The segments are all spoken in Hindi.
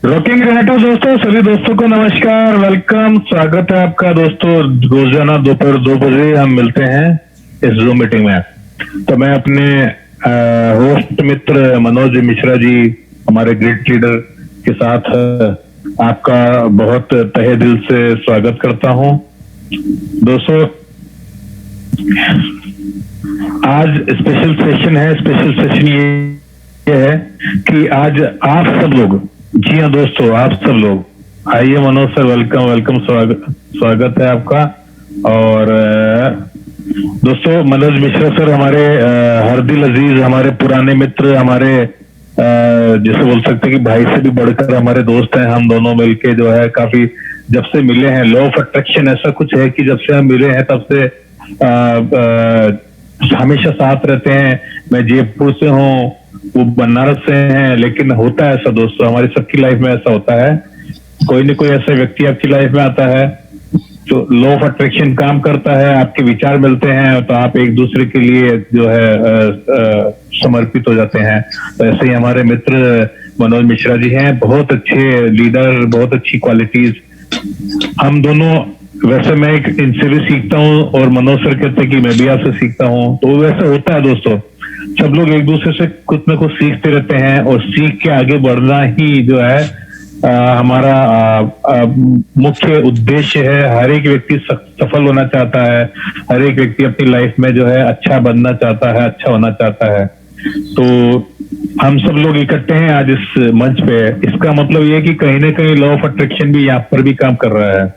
रॉकिंग रेनेटो दोस्तों, सभी दोस्तों को नमस्कार, वेलकम, स्वागत है आपका दोस्तों। रोजाना दोपहर 2 बजे हम मिलते हैं इस जूम मीटिंग में। तो मैं अपने होस्ट मित्र मनोज मिश्रा जी, हमारे ग्रेट लीडर के साथ आपका बहुत तहे दिल से स्वागत करता हूं। दोस्तों, आज स्पेशल सेशन है। स्पेशल सेशन ये है कि आज आप सब लोग, जी हाँ दोस्तों, आप सब लोग आइए। मनोज सर, वेलकम वेलकम, स्वागत है आपका। और दोस्तों, मनोज मिश्रा सर हमारे हर दिल अजीज, हमारे पुराने मित्र, हमारे जैसे बोल सकते हैं कि भाई से भी बढ़कर हमारे दोस्त हैं। हम दोनों मिलके जो है काफी जब से मिले हैं, लॉ ऑफ अट्रैक्शन ऐसा कुछ है कि जब से हम मिले हैं तब से हमेशा साथ रहते हैं। मैं जयपुर से हूँ, वो बनारस से हैं, लेकिन होता है ऐसा दोस्तों, हमारी सबकी लाइफ में ऐसा होता है। कोई न कोई ऐसा व्यक्ति आपकी लाइफ में आता है तो लॉ ऑफ अट्रैक्शन काम करता है, आपके विचार मिलते हैं तो आप एक दूसरे के लिए जो है समर्पित हो जाते हैं। तो ऐसे ही हमारे मित्र मनोज मिश्रा जी हैं, बहुत अच्छे लीडर, बहुत अच्छी क्वालिटीज। हम दोनों, वैसे मैं इनसे भी सीखता हूँ और मनोज सर कहते हैं कि मैं भी आपसे सीखता हूँ। तो वैसे होता है दोस्तों, सब लोग एक दूसरे से कुछ न कुछ सीखते रहते हैं और सीख के आगे बढ़ना ही जो है हमारा मुख्य उद्देश्य है। हर एक व्यक्ति सफल होना चाहता है, हर एक व्यक्ति अपनी लाइफ में जो है अच्छा बनना चाहता है, अच्छा होना चाहता है। तो हम सब लोग इकट्ठे हैं आज इस मंच पे। इसका मतलब ये कि कहीं ना कहीं लॉ ऑफ अट्रैक्शन भी यहाँ पर भी काम कर रहा है।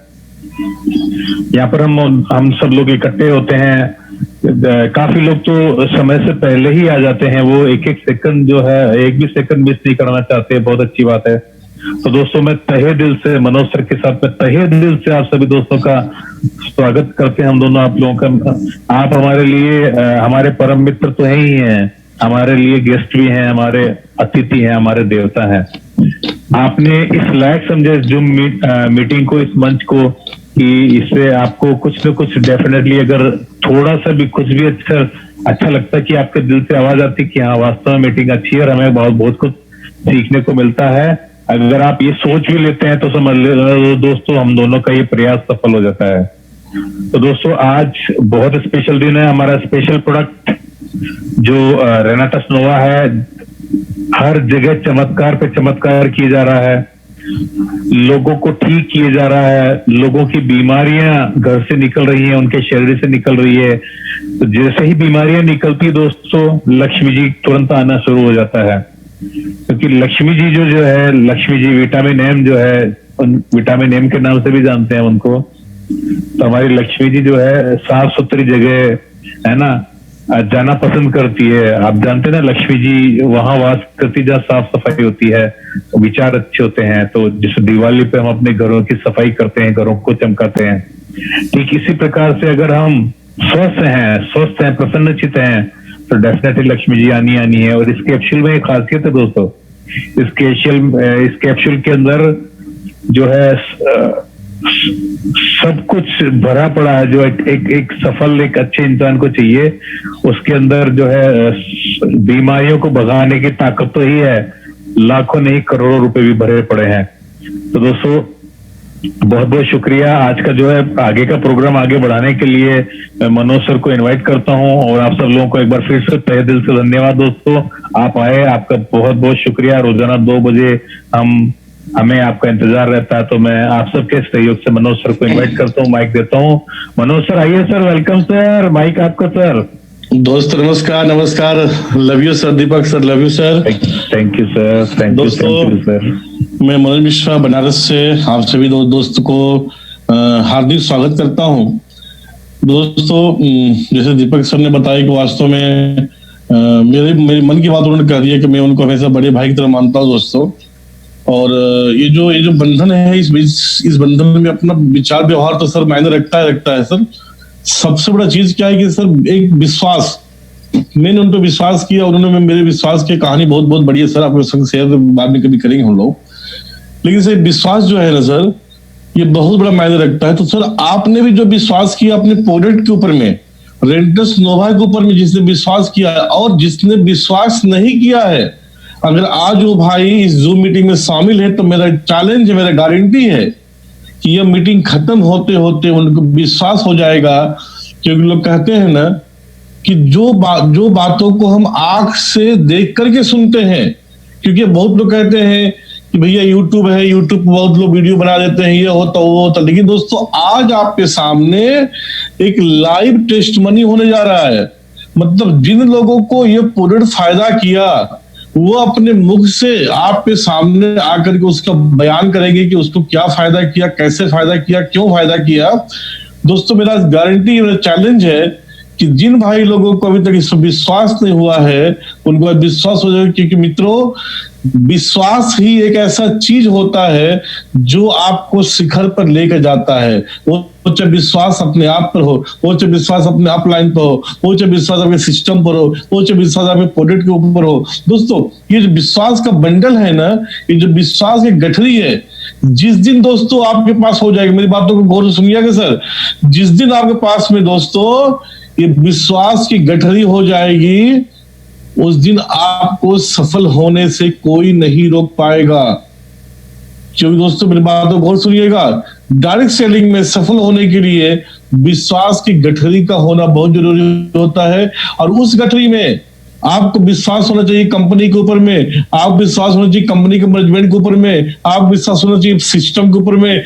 यहाँ पर हम सब लोग इकट्ठे होते हैं। काफी लोग तो समय से पहले ही आ जाते हैं, वो एक एक सेकंड जो है, एक भी सेकंड मिस नहीं करना चाहते, बहुत अच्छी बात है। तो दोस्तों, मैं तहे दिल से मनोज सर के साथ में तहे दिल से आप सभी दोस्तों का स्वागत करते हैं। हम दोनों आप लोगों का, आप हमारे लिए हमारे परम मित्र तो है ही हैं, हमारे लिए गेस्ट भी हैं, हमारे अतिथि हैं, हमारे देवता हैं। आपने इस लायक समझे जूम मीटिंग को, इस मंच को, कि इससे आपको कुछ न कुछ डेफिनेटली, अगर थोड़ा सा भी कुछ भी अच्छा लगता है कि आपके दिल से आवाज आती कि हाँ वास्तव में मीटिंग अच्छी है और हमें बहुत कुछ सीखने को मिलता है, अगर आप ये सोच भी लेते हैं तो समझ लो दोस्तों, हम दोनों का ये प्रयास सफल हो जाता है। तो दोस्तों, आज बहुत स्पेशल दिन है। हमारा स्पेशल प्रोडक्ट जो रेनाटस नोवा है, हर जगह चमत्कार पे चमत्कार किया जा रहा है, लोगों को ठीक किया जा रहा है, लोगों की बीमारियां घर से निकल रही हैं, उनके शरीर से निकल रही है। तो जैसे ही बीमारियां निकलती है दोस्तों, लक्ष्मी जी तुरंत आना शुरू हो जाता है। क्योंकि लक्ष्मी जी जो है, लक्ष्मी जी विटामिन एम जो है, विटामिन एम के नाम से भी जानते हैं उनको। तो हमारी लक्ष्मी जी जो है साफ सुथरी जगह है ना जाना पसंद करती है। आप जानते हैं ना, लक्ष्मी जी वहां वास करती जहाँ साफ सफाई होती है, विचार अच्छे होते हैं। तो जैसे दिवाली पे हम अपने घरों की सफाई करते हैं, घरों को चमकाते हैं, ठीक इसी प्रकार से अगर हम स्वस्थ हैं, प्रसन्नचित हैं, तो डेफिनेटली लक्ष्मी जी आनी है। और इस कैप्सूल में एक खासियत है दोस्तों, इस कैप्सूल के अंदर जो है सब कुछ भरा पड़ा है जो एक सफल, एक अच्छे इंसान को चाहिए। उसके अंदर जो है बीमारियों को भगाने की ताकत तो ही है, लाखों नहीं करोड़ों रुपए भी भरे पड़े हैं। तो दोस्तों, बहुत बहुत शुक्रिया। आज का जो है आगे का प्रोग्राम आगे बढ़ाने के लिए मैं मनोज सर को इनवाइट करता हूं और आप सब लोगों को एक बार फिर से तहे दिल से धन्यवाद दोस्तों, आप आए, आपका बहुत बहुत शुक्रिया। रोजाना 2 बजे हमें आपका इंतजार रहता है। तो मैं आप सबके सहयोग से मनोज सर को इनवाइट करता हूँ, माइक देता हूँ। मनोज सर आइए सर, वेलकम सर, माइक आपका सर। दोस्त नमस्कार, love you sir, Deepak sir, love you sir. Thank you sir, thank you sir. मैं मनोज मिश्रा बनारस से आप सभी दोस्तों को हार्दिक स्वागत करता हूं। दोस्तों, जैसे दीपक सर ने बताया कि वास्तव में मेरे मन की बात उन्होंने कह दी है कि मैं उनको हमेशा बड़े भाई की तरह मानता हूं दोस्तों। और ये जो बंधन है, इस बंधन में अपना विचार व्यवहार तो सर मायने रखता है सर। सबसे बड़ा चीज क्या है कि सर एक विश्वास, मैंने उन पर विश्वास किया, उन्होंने मेरे विश्वास की कहानी बहुत बहुत बड़ी है सर, आपके संग शेयर बाद में कभी करेंगे हम लोग। लेकिन सर विश्वास जो है ना सर, ये बहुत बड़ा मायने रखता है। तो सर आपने भी जो विश्वास किया अपने प्रोडक्ट के ऊपर में, रेनाटस नोवा के ऊपर में जिसने विश्वास किया है, और जिसने विश्वास नहीं किया है अगर आज वो भाई इस जूम मीटिंग में शामिल है तो मेरा चैलेंज है, मेरा गारंटी है कि यह मीटिंग खत्म होते होते उनको विश्वास हो जाएगा। क्योंकि लोग कहते हैं ना कि जो बातों को हम आंख से देख करके सुनते हैं, क्योंकि बहुत लोग कहते हैं कि भैया यूट्यूब है, यूट्यूब पर बहुत लोग वीडियो बना देते हैं, ये होता वो होता, लेकिन दोस्तों आज आपके सामने एक लाइव टेस्टमनी होने जा रहा है। मतलब जिन लोगों को ये पूर्ण फायदा किया वो अपने मुख से आपके सामने आकर के उसका बयान करेंगे कि उसको क्या फायदा किया, कैसे फायदा किया, क्यों फायदा किया। दोस्तों मेरा गारंटी, मेरा चैलेंज है कि जिन भाई लोगों को अभी तक इस पर विश्वास नहीं हुआ है उनको विश्वास हो जाएगा। क्योंकि मित्रों, विश्वास ही एक ऐसा चीज होता है जो आपको शिखर पर लेकर जाता है। वो चाहे विश्वास अपने आप पर हो, वो चाहे विश्वास अपने अपलाइन पर हो, वो चाहे विश्वास आपके सिस्टम पर हो, वो चाहे विश्वास आपके प्रोडक्ट के ऊपर हो। दोस्तों ये जो विश्वास का बंडल है ना, ये जो विश्वास की गठरी है, जिस दिन दोस्तों आपके पास हो जाएगी, मेरी बातों को गौर से सुनिएगा सर, जिस दिन आपके पास में दोस्तों ये विश्वास की गठरी हो जाएगी, उस दिन आपको सफल होने से कोई नहीं रोक पाएगा। क्योंकि दोस्तों मेरी बात को गौर सुनिएगा, डायरेक्ट सेलिंग में सफल होने के लिए विश्वास की गठरी का होना बहुत जरूरी होता है। और उस गठरी में आपको विश्वास होना चाहिए कंपनी के ऊपर में, आप विश्वास होना चाहिए कंपनी के मैनेजमेंट के ऊपर में, आप विश्वास होना चाहिए सिस्टम के ऊपर में,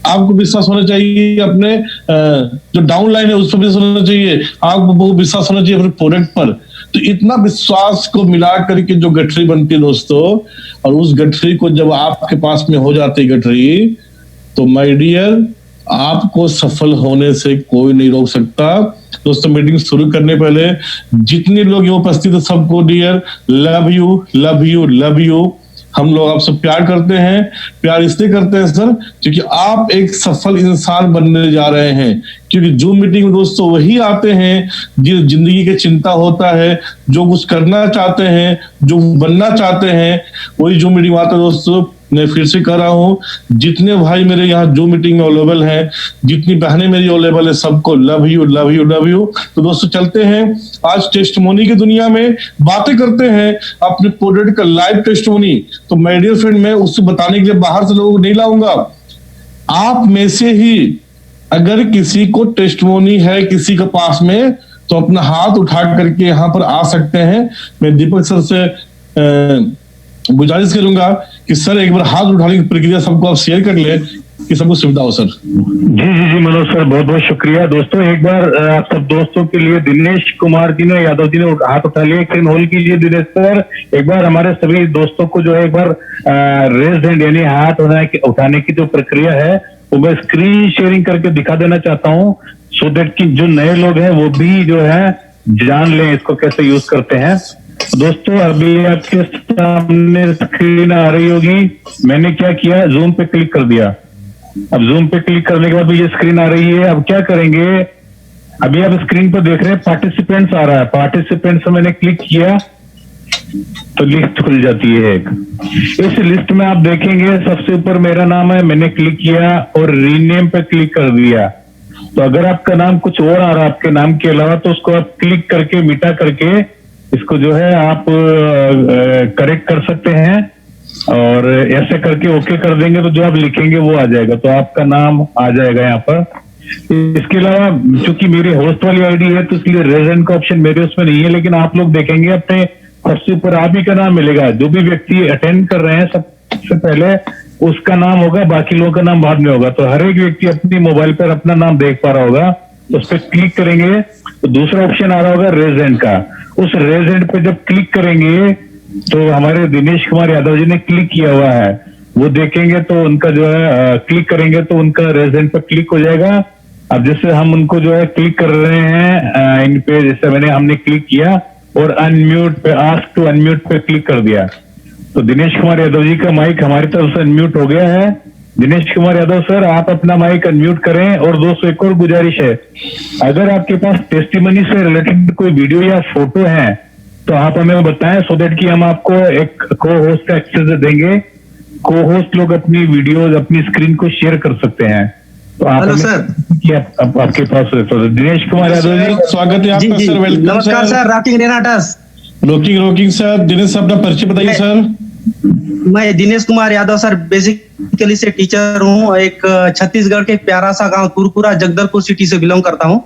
आपको विश्वास होना चाहिए अपने जो डाउनलाइन है उस पर विश्वास होना चाहिए, आपको विश्वास होना चाहिए अपने प्रोडक्ट पर। तो इतना विश्वास को मिला करके जो गठरी बनती है दोस्तों, और उस गठरी को जब आपके पास में हो जाती है गठरी, तो माय डियर आपको सफल होने से कोई नहीं रोक सकता। दोस्तों मीटिंग शुरू करने पहले जितने लोग यहाँ उपस्थित है सबको dear love you love you love you. हम लोग आपसे प्यार करते हैं। प्यार इसलिए करते हैं सर क्योंकि आप एक सफल इंसान बनने जा रहे हैं। क्योंकि जूम मीटिंग में दोस्तों वही आते हैं जिस जिंदगी की चिंता होता है, जो कुछ करना चाहते हैं, जो बनना चाहते हैं, वही जूम मीटिंग में आता है दोस्तों। मैं फिर से कह रहा हूं, जितने भाई मेरे यहाँ जूम मीटिंग में अवेलेबल हैं, जितनी बहनें मेरी अवेलेबल है, सबको love you love you love you. तो दोस्तों चलते हैं आज टेस्टमोनी की दुनिया में बातें करते हैं अपने प्रोडक्ट का लाइव टेस्टमोनी। तो माय डियर फ्रेंड, मैं उससे बताने के लिए बाहर से लोगों को नहीं लाऊंगा। आप में से ही अगर किसी को टेस्टमोनी है किसी के पास में, तो अपना हाथ उठा करके यहाँ पर आ सकते हैं। मैं दीपक सर से गुजारिश करूंगा कि सर एक बार हाथ उठाने की प्रक्रिया सबको आप शेयर कर ले कि सबको सुविधा हो सर। जी मनोज सर, बहुत बहुत शुक्रिया। दोस्तों एक बार आप सब दोस्तों के लिए दिनेश कुमार जी ने, यादव जी ने हाथ उठा लिया, स्क्रीन होल्ड कीजिए दिनेश सर। एक बार हमारे सभी दोस्तों को जो है एक बार रेज हैंड यानी हाथ उठाने की जो प्रक्रिया है वो मैं स्क्रीन शेयरिंग करके दिखा देना चाहता हूँ, सो दैट कि जो नए लोग हैं वो भी जो है जान लें इसको कैसे यूज करते हैं। दोस्तों अभी आपके सामने स्क्रीन आ रही होगी। मैंने क्या किया, जूम पे क्लिक कर दिया। अब जूम पे क्लिक करने के बाद ये स्क्रीन आ रही है। अब क्या करेंगे, अभी आप स्क्रीन पर देख रहे हैं पार्टिसिपेंट्स आ रहा है। पार्टिसिपेंट्स में मैंने क्लिक किया तो लिस्ट खुल जाती है एक। इस लिस्ट में आप देखेंगे सबसे ऊपर मेरा नाम है, मैंने क्लिक किया और रीनेम पे क्लिक कर दिया। तो अगर आपका नाम कुछ और आ रहा है आपके नाम के अलावा, तो उसको आप क्लिक करके मिटा करके इसको जो है आप करेक्ट कर सकते हैं, और ऐसे करके ओके कर देंगे तो जो आप लिखेंगे वो आ जाएगा, तो आपका नाम आ जाएगा यहाँ पर। इसके अलावा चूंकि मेरी होस्ट वाली आईडी है तो इसलिए रेजेंट का ऑप्शन मेरे उसमें नहीं है, लेकिन आप लोग देखेंगे अपने सबसे ऊपर आप ही का नाम मिलेगा। जो भी व्यक्ति अटेंड कर रहे हैं सबसे पहले उसका नाम होगा, बाकी लोगों का नाम बाद में होगा। तो हर एक व्यक्ति अपनी मोबाइल पर अपना नाम देख पा रहा होगा। तो उस पर क्लिक करेंगे तो दूसरा ऑप्शन आ रहा होगा रेजेंट का। उस रेजेंट पे जब क्लिक करेंगे तो हमारे दिनेश कुमार यादव जी ने क्लिक किया हुआ है, वो देखेंगे तो उनका जो है क्लिक करेंगे तो उनका रेजेंट पे क्लिक हो जाएगा। अब जैसे हम उनको जो है क्लिक कर रहे हैं इन पे, जैसे हमने क्लिक किया और अनम्यूट पे, आस्क टू अनम्यूट पे क्लिक कर दिया, तो दिनेश कुमार यादव जी का माइक हमारी तरफ से अनम्यूट हो गया है। दिनेश कुमार यादव सर, आप अपना माइक अनम्यूट करें। और दोस्तों एक और गुजारिश है, अगर आपके पास टेस्टिमनी से रिलेटेड कोई वीडियो या फोटो है तो आप हमें बताएं, सो दैट कि हम आपको एक को होस्ट का एक्सेस देंगे। को होस्ट लोग अपनी वीडियो अपनी स्क्रीन को शेयर कर सकते हैं। तो आप हेलो सर। आपके पास तो दिनेश कुमार यादव जी, स्वागत है जी आपका जी सर, वेलकम नमस्कार sir, rocking Renatus. Rocking sir. Dinesh साहब अपना परिचय बताइए सर। मैं दिनेश कुमार यादव सर, बेसिकली से टीचर हूँ। एक छत्तीसगढ़ के प्यारा सा गांव तुरपुरा जगदलपुर सिटी से बिलोंग करता हूँ।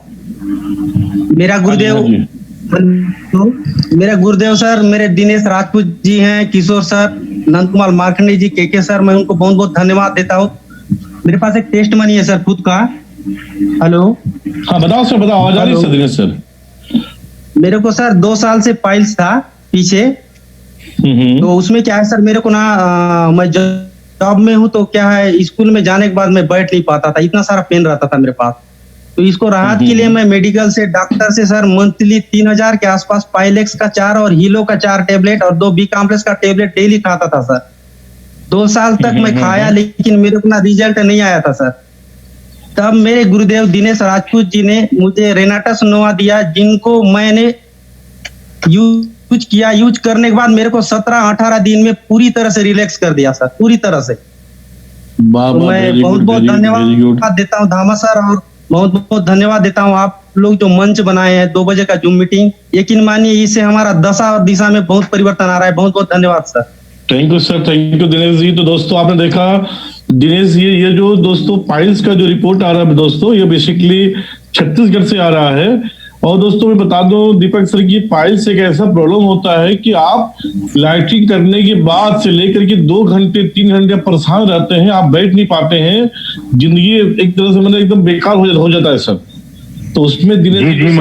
मेरा गुरुदेव हाँ जी। मेरा गुरुदेव सर मेरे दिनेश राजपूत जी हैं, किशोर सर, नंद कुमार मार्कंडे जी, के सर। मैं उनको बहुत बहुत धन्यवाद देता हूँ। मेरे पास एक टेस्ट मनी है सर खुद का। हेलो। हाँ बताओ सर, बताओ, आवाज आ रही है सर दिनेश सर? मेरे को सर 2 साल से पाइल्स था पीछे। तो उसमें क्या है सर, मेरे को ना मैं जॉब में हूँ, तो क्या है स्कूल में जाने के बाद मैं बैठ नहीं पाता था, इतना सारा पेन रहता था मेरे पास। तो इसको राहत के लिए मैं मेडिकल से, डॉक्टर से सर मंथली 3000 के आसपास पाइलेक्स का 4 और हीलो का 4 टेबलेट और 2 बी कॉम्प्लेक्स का टेबलेट डेली खाता था सर। 2 साल तक मैं खाया, लेकिन मेरे को ना रिजल्ट नहीं आया था सर। तब मेरे गुरुदेव दिनेश राजपूत जी ने मुझे रेनाटस नोवा दिया, जिनको मैंने यूज करने के बाद मेरे को 17-18 दिन में पूरी तरह से रिलैक्स कर दिया सर, पूरी तरह से। तो मैं बहुत बहुत धन्यवाद देता हूँ धामा सर, और बहुत बहुत धन्यवाद देता हूँ आप लोग जो मंच बनाए हैं 2 बजे का जूम मीटिंग। यकीन मानिए इससे हमारा दशा और दिशा में बहुत परिवर्तन आ रहा है। बहुत बहुत धन्यवाद sir. Thank you sir, thank you Dinesh ji. तो दोस्तों आपने देखा दिनेश, ये जो दोस्तों पाइल्स का जो रिपोर्ट आ रहा है दोस्तों, ये बेसिकली छत्तीसगढ़ से आ रहा है। और दोस्तों मैं बता दूं दीपक सर की पाइल्स एक ऐसा प्रॉब्लम होता है कि आप लाइटिंग करने के बाद से लेकर के 2 घंटे 3 घंटे परेशान रहते हैं, आप बैठ नहीं पाते हैं, जिंदगी एक तरह से मतलब एकदम बेकार हो जाता है सर। तो उसमें दिनेश जी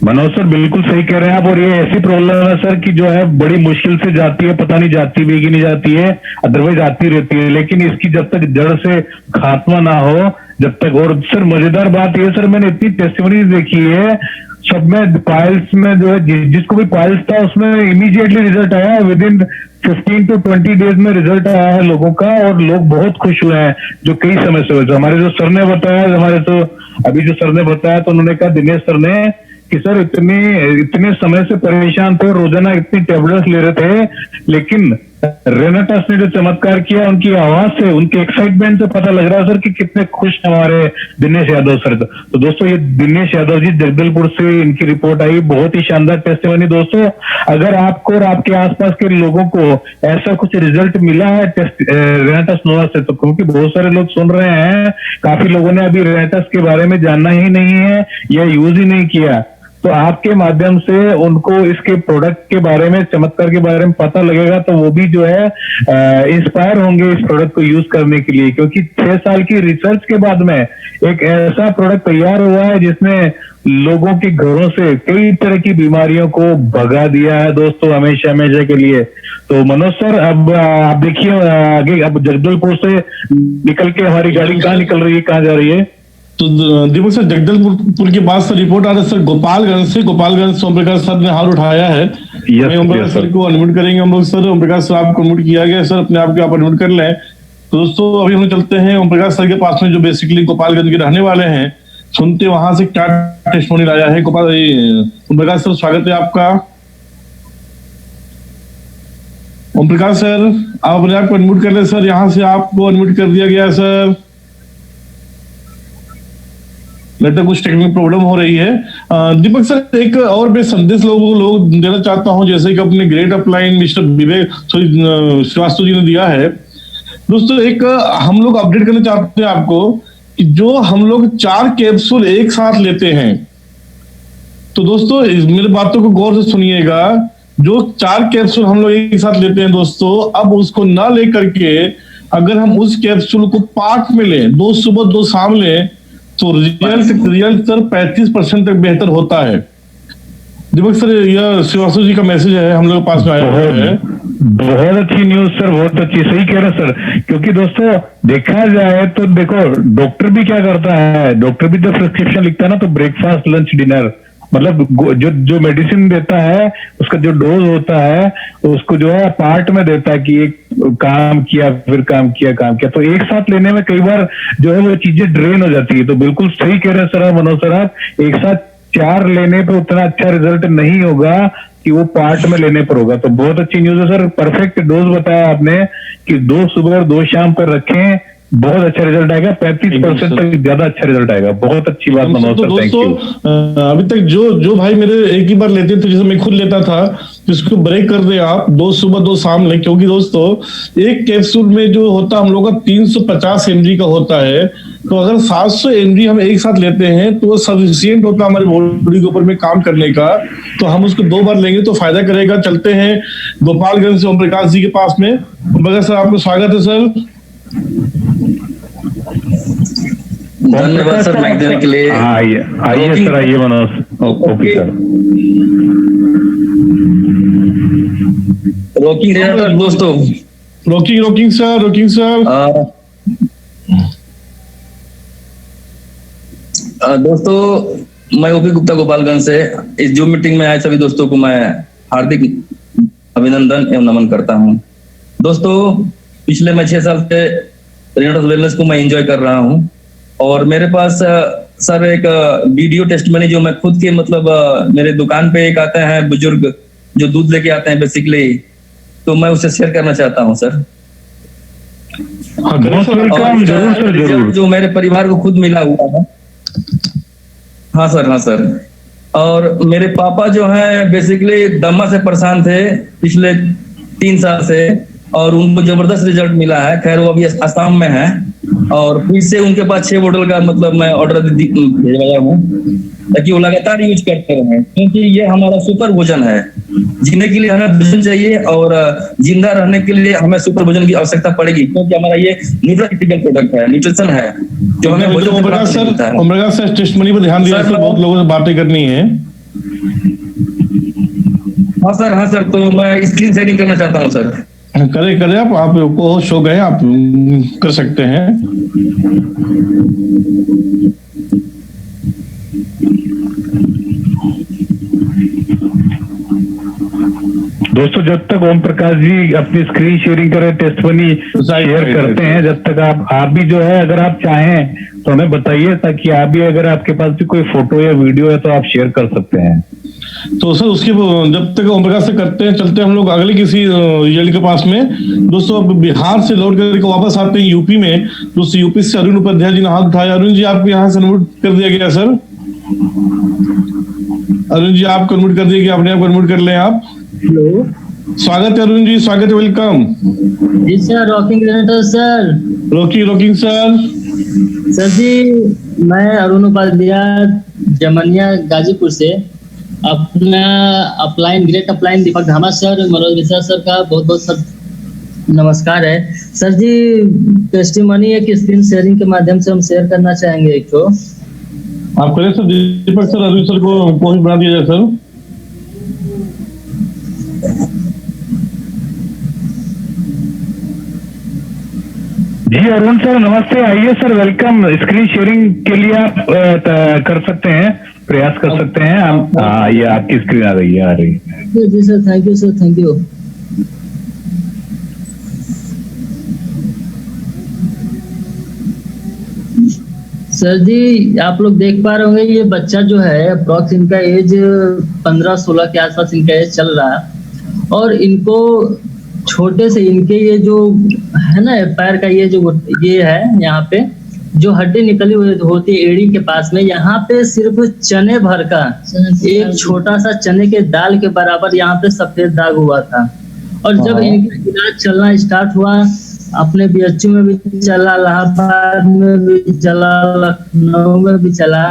मनोज सर बिल्कुल सही कह रहे हैं आप। और ये ऐसी प्रॉब्लम है सर कि जो है बड़ी मुश्किल से जाती है, पता नहीं जाती भी कि नहीं जाती है, अदरवाइज आती रहती है। लेकिन इसकी जब तक जड़ से खात्मा ना हो, जब तक। और सर मजेदार बात ये सर, मैंने इतनी टेस्टिमनीज देखी है सब में, पाइल्स में जो है जिसको भी पाइल्स था उसमें इमीडिएटली रिजल्ट आया, विद इन 15 to 20 डेज में रिजल्ट आया है लोगों का, और लोग बहुत खुश हुए हैं जो कई समय से हुए। हमारे जो सर ने बताया, अभी जो सर ने बताया, तो उन्होंने कहा दिनेश सर ने कि सर इतने समय से परेशान थे, रोजाना इतनी टेबलेट्स ले रहे थे, लेकिन रेनाटस ने जो चमत्कार किया, उनकी आवाज से, उनके एक्साइटमेंट से पता लग रहा है सर कि कितने खुश हैं हमारे दिनेश यादव सर। तो दोस्तों ये दिनेश यादव जी जगदलपुर से इनकी रिपोर्ट आई, बहुत ही शानदार टेस्टिमनी। दोस्तों अगर आपको और आपके आसपास के लोगों को ऐसा कुछ रिजल्ट मिला है रेनाटस नोवा से, तो क्योंकि बहुत सारे लोग सुन रहे हैं, काफी लोगों ने अभी रेनाटस के बारे में जानना ही नहीं है या यूज ही नहीं किया, तो आपके माध्यम से उनको इसके प्रोडक्ट के बारे में, चमत्कार के बारे में पता लगेगा, तो वो भी जो है इंस्पायर होंगे इस प्रोडक्ट को यूज करने के लिए। क्योंकि 6 साल की रिसर्च के बाद में एक ऐसा प्रोडक्ट तैयार हुआ है जिसने लोगों के घरों से कई तरह की बीमारियों को भगा दिया है दोस्तों, हमेशा हमेशा के लिए। तो मनोज सर अब आप देखिए आगे, अब जगदलपुर से निकल के हमारी गाड़ी कहाँ निकल रही है, कहाँ जा रही है? तो दीपक सर जगदलपुर के बाद से रिपोर्ट आ रहा है सर गोपालगंज से ओम प्रकाश सर ने हाथ उठाया है। ओम प्रकाश सर को अनम्यूट करेंगे हम लोग। सर ओम प्रकाश सर आपको अनम्यूट किया गया सर, अपने आप को आप अनम्यूट कर लें। तो दोस्तों अभी हम चलते हैं ओम प्रकाश सर के पास में, जो बेसिकली गोपालगंज के रहने वाले हैं, सुनते वहां से क्या टेस्टिमोनी आया है। ओम प्रकाश सर स्वागत है आपका। ओम प्रकाश सर आप अपने आप को अनम्यूट कर लें सर, यहाँ से आपको अनम्यूट कर दिया गया है सर। लगता है कुछ टेक्निकल प्रॉब्लम हो रही है। दीपक सर एक और मैं संदेश लोगों को देना चाहता हूं, जैसे कि अपने ग्रेट अपलाइन मिस्टर विवेक श्रीवास्तव जी ने दिया है। दोस्तों एक हम लोग अपडेट करना चाहते हैं आपको कि जो हम लोग 4 कैप्सूल एक साथ लेते हैं, तो दोस्तों मेरे बातों को गौर से सुनिएगा। जो 4 कैप्सूल हम लोग एक साथ लेते हैं दोस्तों, अब उसको ना लेकर के अगर हम उस कैप्सूल को पार्ट में लें, 2 सुबह 2 शाम लें, तो रिजल्ट सर 35% तक बेहतर होता है। दीपक सर यह श्रीवास्तव जी का मैसेज है हम लोग के पास में आया है। बहुत अच्छी न्यूज सर, बहुत अच्छी, सही कह रहे हैं सर। क्योंकि दोस्तों देखा जाए तो देखो डॉक्टर भी क्या करता है, डॉक्टर भी जब प्रिस्क्रिप्शन लिखता है ना, तो ब्रेकफास्ट लंच डिनर, मतलब जो मेडिसिन देता है उसका जो डोज होता है उसको जो है पार्ट में देता है कि एक काम किया फिर काम किया, तो एक साथ लेने में कई बार जो है वो चीजें ड्रेन हो जाती है। तो बिल्कुल सही कह रहे हैं सर मनोज सर आप, एक साथ 4 लेने पे उतना अच्छा रिजल्ट नहीं होगा कि वो पार्ट में लेने पर होगा। तो बहुत अच्छी न्यूज है सर, परफेक्ट डोज बताया आपने कि 2 सुबह और 2 शाम पर रखें, बहुत अच्छा रिजल्ट आएगा, 35% तक ज्यादा अच्छा रिजल्ट आएगा। बहुत अच्छी बात मनोज तो सर, थैंक यू। दोस्तों अभी तक जो भाई मेरे एक ही बार लेते थे, जैसे मैं खुद लेता था, इसको ब्रेक कर दे आप, 2 सुबह 2 शाम लें, क्योंकि दोस्तों एक कैप्सूल में जो होता है हम लोग का 350 mg का होता है। तो अगर 700 mg हम एक साथ लेते हैं तो वो सफिशियंट होता है हमारी बॉडी के ऊपर में काम करने का। तो हम उसको 2 बार लेंगे तो फायदा करेगा। चलते हैं गोपालगंज से ओम प्रकाश जी के पास में। ओम प्रकाश सर, आपको स्वागत है सर। धन्यवाद सर माइक देने के लिए। आइए आइए सर, आइए मनोज। ओके सर, रॉकिंग दे रहा था दोस्तों। Rocking sir. दोस्तों मैं ओपी गुप्ता गोपालगंज से इस जूम मीटिंग में आए सभी दोस्तों को मैं हार्दिक अभिनंदन एवं नमन करता हूं। दोस्तों पिछले मैं 6 साल से रेनोडस वेलनेस को मैं एंजॉय कर रहा हूं और मेरे पास सर एक वीडियो टेस्टमनी जो मैं खुद के मतलब मेरे दुकान पे एक आते हैं बुजुर्ग जो दूध लेके आते हैं बेसिकली, तो मैं उसे शेयर करना चाहता हूं सर। जरूर। जो मेरे परिवार को खुद मिला हुआ है। हाँ सर। और मेरे पापा जो है बेसिकली दमा से परेशान थे पिछले 3 साल से और उनको जबरदस्त रिजल्ट मिला है। खैर वो अभी आसाम में है और फिर से उनके पास 6 बोतल का मतलब मैं ऑर्डर भेजवाया हूँ ताकि वो लगातार यूज करते रहे, क्योंकि ये हमारा सुपर भोजन है। जीने के लिए हमें भोजन चाहिए और जिंदा रहने के लिए हमें सुपर भोजन की आवश्यकता पड़ेगी, क्योंकि हमारा ये न्यूट्रिटिकल प्रोडक्ट है, न्यूट्रिशन है जो हमें भोजन से प्राप्त होता है। ओम प्रकाश सर टेस्टमनी पर ध्यान दिया सर, बहुत लोगों से बातें करनी है। हाँ सर, तो मैं स्क्रीन शेयरिंग करना चाहता हूँ सर। करे आपको शो गए, आप कर सकते हैं। दोस्तों जब तक ओम प्रकाश जी अपनी स्क्रीन शेयरिंग करें, टेस्टमनी शेयर करते हैं, जब तक आप भी जो है अगर आप चाहें तो हमें बताइए, ताकि आप भी अगर आपके पास भी कोई फोटो या वीडियो है तो आप शेयर कर सकते हैं। तो सर उसके जब तक ओम प्रकाश से करते हैं, चलते हैं हम लोग अगले किसी रिजल्ट के पास में। दोस्तों बिहार से लौट करके वापस आते हैं यूपी में। दोस्तों यूपी से अरुण उपाध्याय जी ने हाथ उठाया। अरुण जी आपको यहाँ से अनम्यूट कर दिया गया सर। अरुण जी आपको अनम्यूट कर दिया गया, अपने आप अनम्यूट कर लें आप। हेलो, स्वागत है अरुण जी, स्वागत है, वेलकम जी sir. Rocking sir. Rocking sir जी, मैं अरुण उपाध्याय जमनिया गाजीपुर से अपना ग्रेट अपलाइन दीपक धामा सर, मनोज मिश्रा सर का बहुत बहुत नमस्कार है। सर जी टेस्टिमनी एक स्क्रीन शेयरिंग के माध्यम से हम शेयर करना चाहेंगे एक तो। आप करें सर। दीपक सर अरुण सर को पॉइंट बना दिया जाए सर। जी अरुण सर नमस्ते, आइए सर, वेलकम। स्क्रीन शेयरिंग के लिए आप कर सकते हैं, प्रयास कर सकते हैं। हम ये आपकी स्क्रीन आ रही है। जी sir, thank you sir, thank you. Sir जी आप लोग देख पा रहे होंगे, ये बच्चा जो है अप्रॉक्स इनका एज 15-16 के आसपास इनका एज चल रहा है और इनको छोटे से इनके ये जो है ना पैर का ये है यहाँ पे जो हड्डी निकली हुई होती है एड़ी के पास में, यहाँ पे सिर्फ चने भर का एक छोटा सा चने के दाल के बराबर यहाँ पे सफेद दाग हुआ था। और जब इनका इलाज चलना स्टार्ट हुआ, अपने BHU में भी चला, इलाहाबाद में भी चला, लखनऊ में भी चला,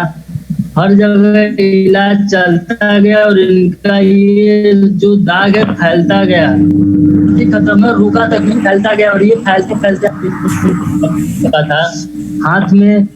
हर जगह इलाज चलता गया और इनका ये जो दाग है फैलता गया, खत्म है, रुका तक नहीं, फैलता गया और ये फैलते था, हाथ में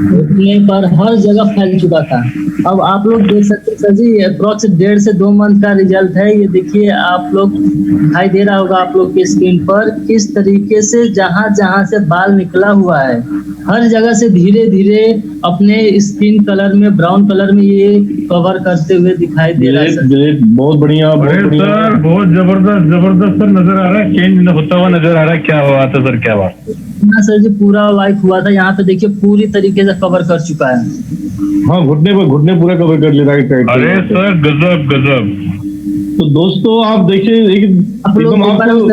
घुटने पर हर जगह फैल चुका था। अब आप लोग देख सकते हैं सर जी, अप्रॉक्स 1.5 से 2 मंथ का रिजल्ट है। ये देखिए आप लोग, दिखाई दे रहा होगा आप लोग की स्क्रीन पर किस तरीके से जहां जहां से बाल निकला हुआ है, हर जगह से धीरे धीरे अपने स्किन कलर में, ब्राउन कलर में ये कवर करते हुए दिखाई दे रहा है सर। बहुत बढ़िया सर, बहुत जबरदस्त सर नजर आ रहा है, चेंज होता हुआ नजर आ रहा है। क्या हुआ था सर, क्या बात? हाँ सर जी, पूरा वाइट हुआ था, यहाँ पे देखिए पूरी तरीके से कवर कर चुका है। हाँ, घुटने पूरा कवर कर ले रहा है। अरे सर गजब। तो दोस्तों आप देखिए आप लोग एकदम एक बार आपको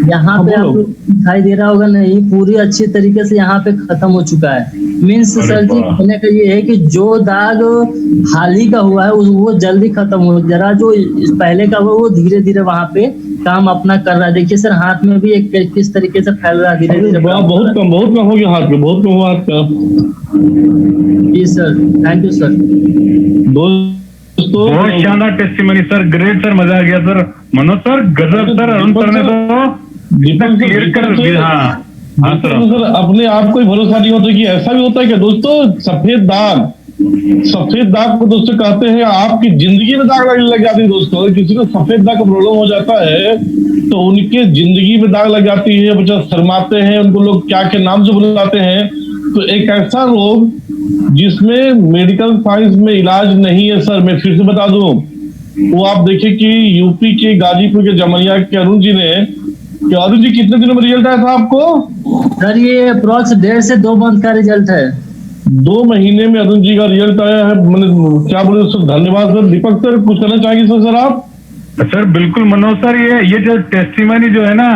यहाँ पे आप बोलो। लोग दिखाई दे रहा होगा नहीं, पूरी अच्छी तरीके से यहाँ पे खत्म हो चुका है। मीन्स सर जी वाह। कहने का ये है कि जो दाग हाल ही का हुआ है वो जल्दी खत्म हो, जरा जो पहले का हुआ वो धीरे धीरे वहाँ पे काम अपना कर रहा है। देखिए सर हाथ में भी एक किस तरीके से फैल रहा है धीरे धीरे। बहुत कम हो गया हाथ में, बहुत कम हुआ हाथ का। जी सर, थैंक यू सर। दोस्तों बहुत शानदार टेस्टिमनी सर, ग्रेट सर, मजा आ गया सर। मनोज सर गजब सर, अरुण सर ने तो जितना क्लियर कर दिया। हाँ सर, सर अपने आप को ही भरोसा नहीं होता कि ऐसा भी होता है क्या दोस्तों। सफेद दाग को दोस्तों कहते हैं आपकी जिंदगी में दाग लगने लग जाती है दोस्तों। अगर किसी को सफेद दाग का प्रॉब्लम हो जाता है तो उनके जिंदगी में दाग लग जाती है, बच्चा शर्माते हैं, उनको लोग क्या क्या नाम से बुलाते हैं। तो एक ऐसा रोग जिसमें मेडिकल साइंस में इलाज नहीं है सर, मैं फिर से बता दूं, वो आप देखिए कि यूपी के गाजीपुर के जमैया के अरुण जी ने, अरुण जी कितने दिनों में रिजल्ट आया था आपको? सर ये अप्रोक्स 1.5 से 2 मंथ का रिजल्ट है। 2 महीने में अरुण जी का रिजल्ट आया है। मैंने क्या बोले सर, धन्यवाद सर। दीपक सर कुछ कहना चाहेंगे सर आप? सर बिल्कुल मनोज सर, ये जो टेस्टिमनी जो है ना,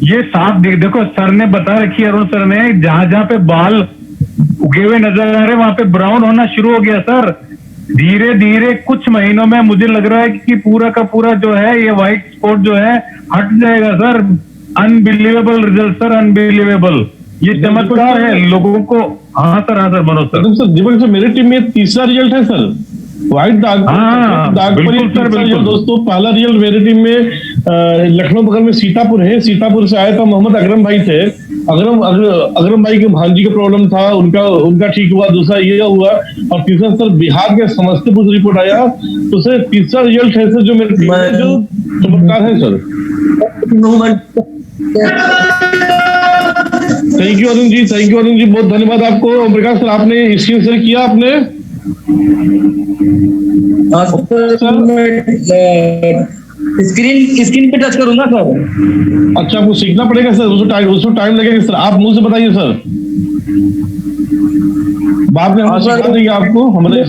ये साफ देखो सर ने बता रखी है, अरुण सर ने, जहां जहां पे बाल उगे हुए नजर आ रहे वहां पे ब्राउन होना शुरू हो गया सर। धीरे धीरे कुछ महीनों में मुझे लग रहा है कि पूरा का पूरा जो है ये व्हाइट स्पॉट जो है हट जाएगा sir. Unbelievable result sir, unbelievable. ये चमत्कार है लोगों को। हाँ सर मनोज सर। दीपक सर मेरे टीम में तीसरा रिजल्ट है सर, व्हाइट दाग पर बिल्कुल सर, बिल्कुल। दोस्तों पहला रिजल्ट मेरे टीम में लखनऊ बगल में सीतापुर है, सीतापुर से आया था, मोहम्मद अकरम भाई थे। अकरम भाई के भांजी का प्रॉब्लम था, उनका ठीक हुआ। दूसरा ये हुआ, और तीसरा सर बिहार के समस्तीपुर से रिपोर्ट आया। तो सर तीसरा रिजल्ट है सर जो मेरे टीम में जो चमत्कार है sir. Thank you Arun ji, thank you Arun ji, बहुत धन्यवाद आपको। ओम प्रकाश सर आपने स्क्रीन शेयर किया आपने? स्क्रीन पे टच करूंगा सर। अच्छा आपको सीखना पड़ेगा सर, उसको टाइम लगेगा सर। आप मुंह से बताइए सर, बाद में हम सिखा देंगे आपको। हमारे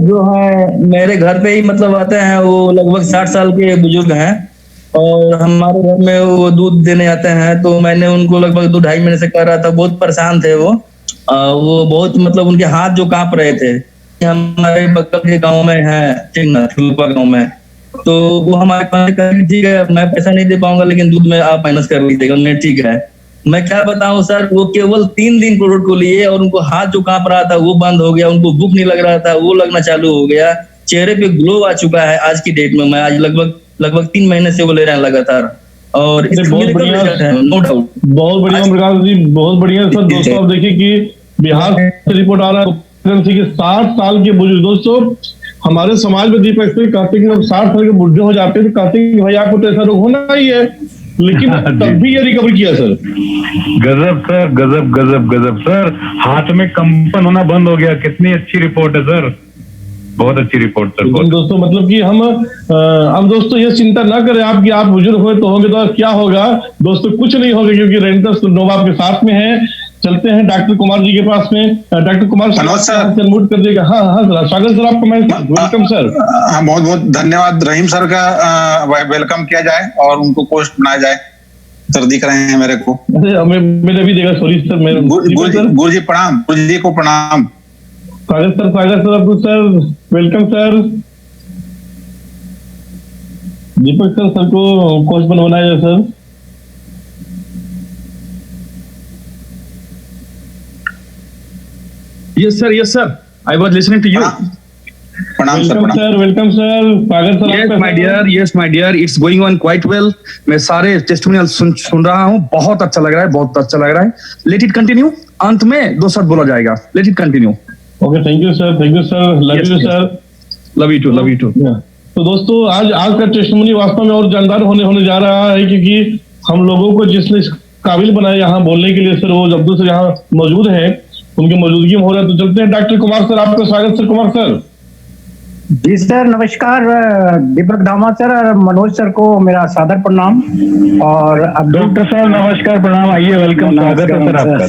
जो है मेरे घर पे ही मतलब आते हैं, वो लगभग 60 साल के बुजुर्ग हैं और हमारे घर में वो दूध देने आते हैं। तो मैंने उनको लगभग 2-2.5 महीने से कर रहा था, बहुत परेशान थे वो बहुत मतलब उनके हाथ जो कांप रहे थे। हमारे बगल के गांव में है, ठुलपा गांव में, तो वो हमारे पास ठीक है मैं पैसा नहीं दे पाऊंगा लेकिन दूध में आप माइनस कर लीजिएगा। उन्हें ठीक है, मैं क्या बताऊं सर, वो केवल 3 दिन प्रोडक्ट को लिए और उनको हाथ जो कांप रहा था वो बंद हो गया, उनको भूख नहीं लग रहा था वो लगना चालू हो गया, चेहरे पे ग्लो आ चुका है आज की डेट में। मैं आज लगभग 3 महीने से वो ले रहे हैं लगातार, और बहुत बढ़िया, नो डाउट, बहुत बढ़िया प्रकाश जी, बहुत बढ़िया सर। दोस्तों आप देखिए कि बिहार से रिपोर्ट आ रहा है कि 60 साल के बुजुर्ग, दोस्तों हमारे समाज में दीपक सर कहते हैं कि जब 60 साल के बुजुर्ग हो जाते हैं तो कहते हैं कि भाई आपको तो ऐसा रोग होना ही है, लेकिन तब भी ये रिकवर किया सर। गजब सर, गजब गजब गजब सर, हाथ में कंपन होना बंद हो गया। कितनी अच्छी रिपोर्ट है सर, बहुत अच्छी रिपोर्ट सर। दोस्तों मतलब कि हम दोस्तों ये चिंता ना करें आप कि आप बुजुर्ग हुए तो होंगे तो क्या होगा। दोस्तों कुछ नहीं होगा क्योंकि रेंटस नोवा आपके साथ में है। चलते हैं डॉक्टर कुमार जी के पास में। डॉक्टर कुमार सर मूड कर देगा। हाँ सर, स्वागत सर आपका। मैं वेलकम सर। बहुत बहुत धन्यवाद। रहीम सर का वेलकम किया जाए और उनको पोस्ट बनाया जाए। सर दिख रहे हैं मेरे को? मेरे भी देगा, सॉरी सर। मेरे गुरु जी प्रणाम, गुरु जी को प्रणाम। स्वागत सर आपको सर, वेलकम सर। दीपक सर को कोच बनाया जाए sir. Yes sir, I was listening to you. प्रणाम सर। वेलकम सर, स्वागत sir. Yes my dear, it's going on quite well. मैं सारे टेस्टिमोनियल सुन रहा हूँ, बहुत अच्छा लग रहा है, बहुत अच्छा लग रहा है। Let it continue. अंत में 2 शब्द बोला जाएगा। Let it continue. Okay, thank you sir, thank you sir, love you sir. Love you too. तो दोस्तों आज का टेस्टिमोनी वास्तव में और जानदार होने जा रहा है, क्योंकि हम लोगों को जिसने इस काबिल बनाया यहाँ बोलने के लिए सर, वो अब्दुल सर यहाँ मौजूद है, उनकी मौजूदगी में हो रहा है। तो चलते हैं डॉक्टर कुमार सर, आपका स्वागत सर। कुमार सर जी सर नमस्कार। दीपक दामा सर और मनोज सर को मेरा सादर प्रणाम। और अब डॉक्टर साहब नमस्कार, प्रणाम, आइए, वेलकम, स्वागत है सर आपका।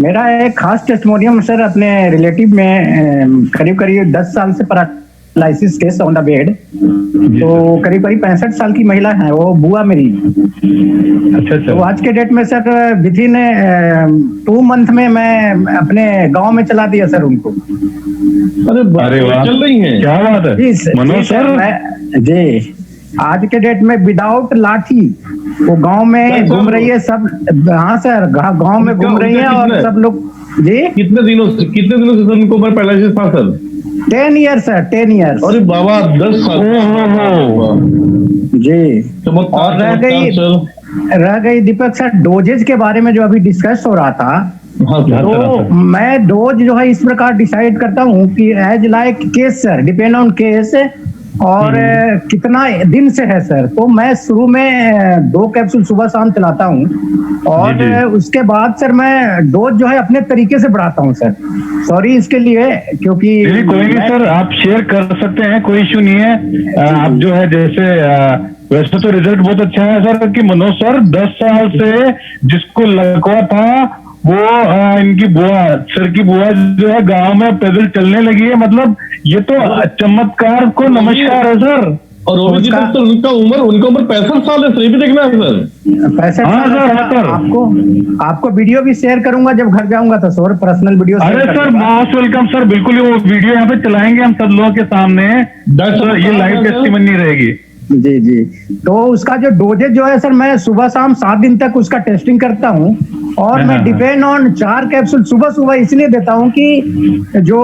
मेरा एक खास टेस्टिमोनियम सर अपने रिलेटिव में करीब करीब 10 साल से paralysis case on the bed. तो करीब करीब 65 साल की महिला है, वो बुआ मेरी। अच्छा। तो आज के डेट में सर विद इन 2 मंथ में मैं अपने गांव में चला दिया सर उनको। अरे वाह, चल रही है, क्या बात है मनोज सर। जी आज के डेट में विदाउट लाठी वो गांव में घूम रही है सब। हाँ सर गांव में घूम रही है और सब लोग। जी कितने दिनों से सर उनको पैरालिसिस था सर? 10 years sir, 10 years. अरे बाबा 10 साल जी। और रह गई दीपक सर डोजेज के बारे में जो अभी डिस्कस हो रहा था। तो मैं डोज जो है इस प्रकार डिसाइड करता हूँ कि as like case sir, depend on case और कितना दिन से है सर। तो मैं शुरू में 2 कैप्सूल सुबह शाम चलाता हूँ और उसके बाद सर मैं डोज जो है अपने तरीके से बढ़ाता हूँ सर। सॉरी इसके लिए, क्योंकि कोई नहीं सर, आप शेयर कर सकते हैं, कोई इश्यू नहीं है। आप जो है जैसे वैसे तो रिजल्ट बहुत अच्छा है सर कि मनोज सर 10 साल से जिसको लगा था वो इनकी बुआ, सर की बुआ जो है गांव में पैदल चलने लगी है। मतलब ये तो चमत्कार को नमस्कार है सर। और वो भी सर उनका उम्र 65 साल है सर, ये भी देखना है सर। 65 साल। आपको वीडियो भी शेयर करूंगा जब घर जाऊंगा तो सर, पर्सनल वीडियो। अरे सर मोस्ट वेलकम सर, बिल्कुल वो वीडियो यहाँ पे चलाएंगे हम सब लोगों के सामने। ये लाइव टेस्टिमनी रहेगी। जी जी। तो उसका जो डोजेज जो है सर मैं सुबह शाम 7 दिन तक उसका टेस्टिंग करता हूँ और मैं डिपेंड ऑन 4 कैप्सूल सुबह इसलिए देता हूँ कि जो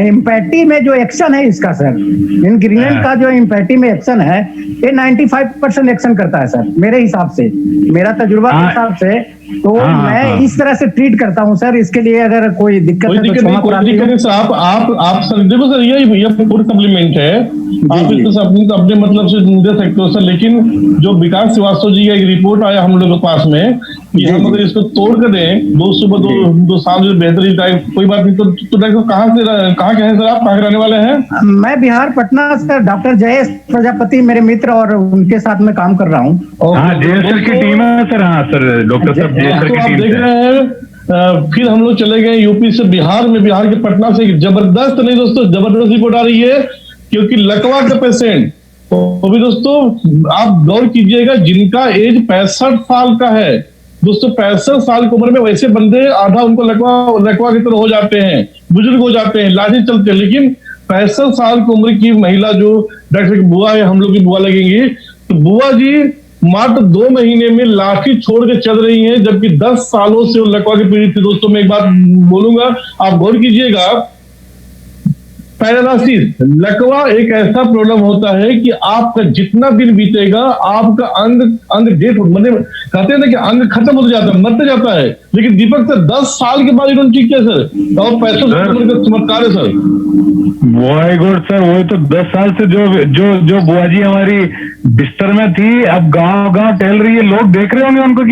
इम्पैटी में जो एक्शन है इसका सर, इंग्रेडिएंट का जो इम्पैटी में एक्शन है ये 95% एक्शन करता है सर मेरे हिसाब से, मेरा तजुर्बा के हिसाब से। तो मैं इस तरह से ट्रीट करता हूँ सर। इसके लिए अगर कोई दिक्कत है तो क्षमा कराइए सर। आप सर देखो सर, ये फूड सप्लीमेंट है, आप इसको अपने मतलब से दे सकते हो सर। लेकिन जो विकास श्रीवास्तव जी का एक रिपोर्ट आया हम लोगों के पास में कि हम अगर इसको तोड़ कर दें 2 सुबह 2 शाम जो बेहतरीन टाइम, कोई बात नहीं। तो डॉक्टर कहाँ के हैं सर आप, कहाँ रहने वाले हैं? मैं बिहार पटना सर, डॉक्टर जयेश प्रजापति मेरे मित्र और उनके साथ में काम कर रहा हूँ। जयेश सर की टीम है सर। हाँ सर, डॉक्टर साहब जयेश सर की टीम देख रहे हैं। फिर हम लोग चले गए यूपी से बिहार में, बिहार के पटना से जबरदस्त नहीं दोस्तों, जबरदस्त रिपोर्ट आ रही है क्योंकि लकवा का पेशेंट। तो भी दोस्तों आप गौर कीजिएगा, जिनका एज 65 साल का है दोस्तों, 65 साल की उम्र में वैसे बंदे आधा उनको लकवा की तरह हो जाते हैं, बुजुर्ग हो जाते हैं, लाठी चलते हैं। लेकिन 65 साल की उम्र की महिला जो डॉक्टर की बुआ है, हम लोग की बुआ लगेंगी, तो बुआ जी मात्र 2 महीने में लाठी छोड़ के चल रही हैं, जबकि 10 सालों से वो लकवा की पीड़ित थी। दोस्तों मैं एक बात बोलूंगा, आप गौर कीजिएगा, पैरालिसिस लकवा एक ऐसा प्रॉब्लम होता है कि आपका जितना दिन बीतेगा आपका अंग डेथ, मतलब कहते हैं ना कि अंग खत्म होता जाता है, मरते जाता है। लेकिन दीपक सर 10 साल के बाद इन्होंने ठीक किया सर, और 65 का चमत्कार है सर। वाह गुड सर, वही तो 10 साल से जो बुआ जी हमारी बिस्तर में थी, अब गांव टहल रही है। लोग देख रहे होंगे उनको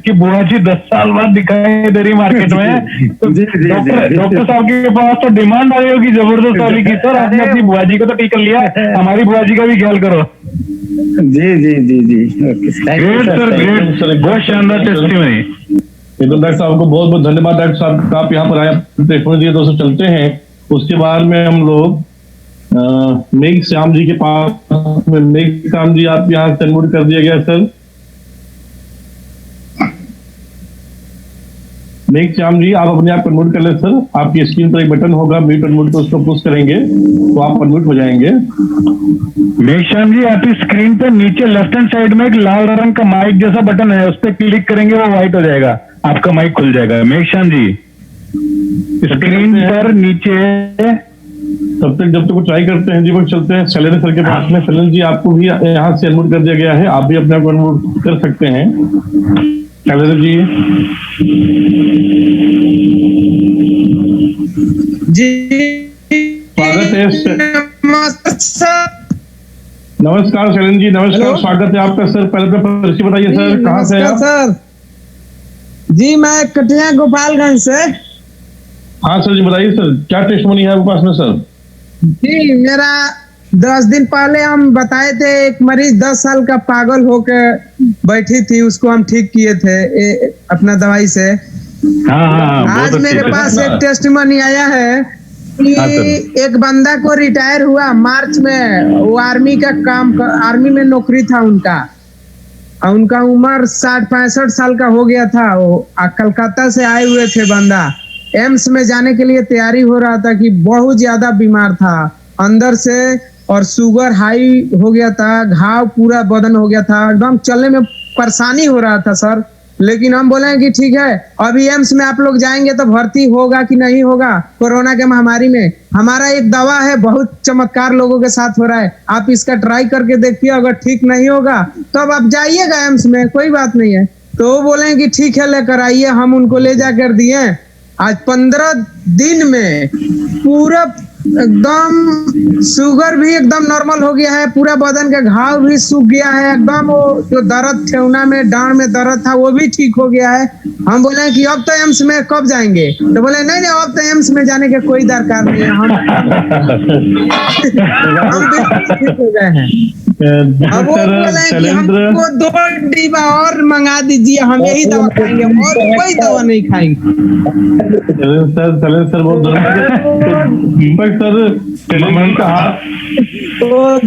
कि बुआ जी 10 साल बाद दिखाई दे रही मार्केट में। तो डॉक्टर साहब के पास तो डिमांड आ रही होगी जबरदस्त वाली की, सर आपने अपनी बुआ जी को तो ठीक कर लिया, हमारी बुआ जी का भी ख्याल करो। जी जी जी जी, ग्रेट सर, ग्रेट सर, बहुत शानदार टेस्टिमनी। एकदम डॉक्टर साहब को बहुत बहुत धन्यवाद। डॉक्टर साहब आप यहाँ पर आए, टेस्टिमनी दिए। दोस्तों चलते हैं, उसके बाद में हम लोग मेघ श्याम जी के पास में। मेघ श्याम जी आप यहाँ से अनम्यूट कर दिया गया सर। मेघ श्याम जी आप अपने आप अनम्यूट कर ले सर। आपकी स्क्रीन पर एक बटन होगा म्यूट अनम्यूट, तो उसको पुश करेंगे तो आप अनम्यूट हो जाएंगे। मेघ श्याम जी आपकी स्क्रीन पे नीचे लेफ्ट हैंड साइड में एक लाल रंग का माइक जैसा बटन है, उस पर क्लिक करेंगे वो व्हाइट हो जाएगा, आपका माइक खुल जाएगा। मेघ श्याम जी स्क्रीन पर नीचे, तब तक जब तक वो ट्राई करते हैं जी, वो चलते हैं सैलरी सर के पास में। सैलरी जी आपको भी यहाँ से अनम्यूट कर दिया गया है, आप भी अपने आप को अनम्यूट कर सकते हैं। सैलरी जी स्वागत है। नमस्कार शैलन जी, नमस्कार, स्वागत है आपका सर। पहले तो परिचय बताइए सर, कहाँ से आप? सर जी मैं कटिया गोपालगंज से। हाँ सर जी बताइए सर, क्या टेस्टिमनी है आपके पास में सर? जी मेरा 10 दिन पहले हम बताए थे, एक मरीज 10 साल का पागल होकर बैठी थी, उसको हम ठीक किए थे अपना दवाई से। आज मेरे पास एक टेस्टिमनी आया है कि एक बंदा को रिटायर हुआ मार्च में, वो आर्मी में नौकरी था उनका, और उनका उम्र 60-65 साल का हो गया था। वो कलकत्ता से आए हुए थे बंदा, एम्स में जाने के लिए तैयारी हो रहा था कि बहुत ज्यादा बीमार था अंदर से, और शुगर हाई हो गया था, घाव पूरा बदन हो गया था, एकदम चलने में परेशानी हो रहा था सर। लेकिन हम बोले कि ठीक है, अभी एम्स में आप लोग जाएंगे तो भर्ती होगा कि नहीं होगा कोरोना के महामारी में। हमारा एक दवा है, बहुत चमत्कार लोगों के साथ हो रहा है, आप इसका ट्राई करके देखिए, अगर ठीक नहीं होगा तो अब आप जाइएगा एम्स में, कोई बात नहीं है। तो वो बोले कि ठीक है लेकर आइए, हम उनको ले जाकर दिए। आज 15 दिन में पूरा एकदम शुगर भी एकदम नॉर्मल हो गया है, पूरा बदन का घाव भी सूख गया है, एकदम वो जो दर्द ठेवना में डांड में दर्द था वो भी ठीक हो गया है। हम बोले कि अब तो एम्स में कब जाएंगे, तो बोले नहीं अब तो एम्स में जाने की कोई दरकार नहीं है, हम ठीक हो गए हैं। अब वो बोले कि हमको 2 डिब्बा और मंगा दीजिए, हम यही दवा खाएंगे और कोई दवा नहीं खाएंगे। सर बहुत सर तो 2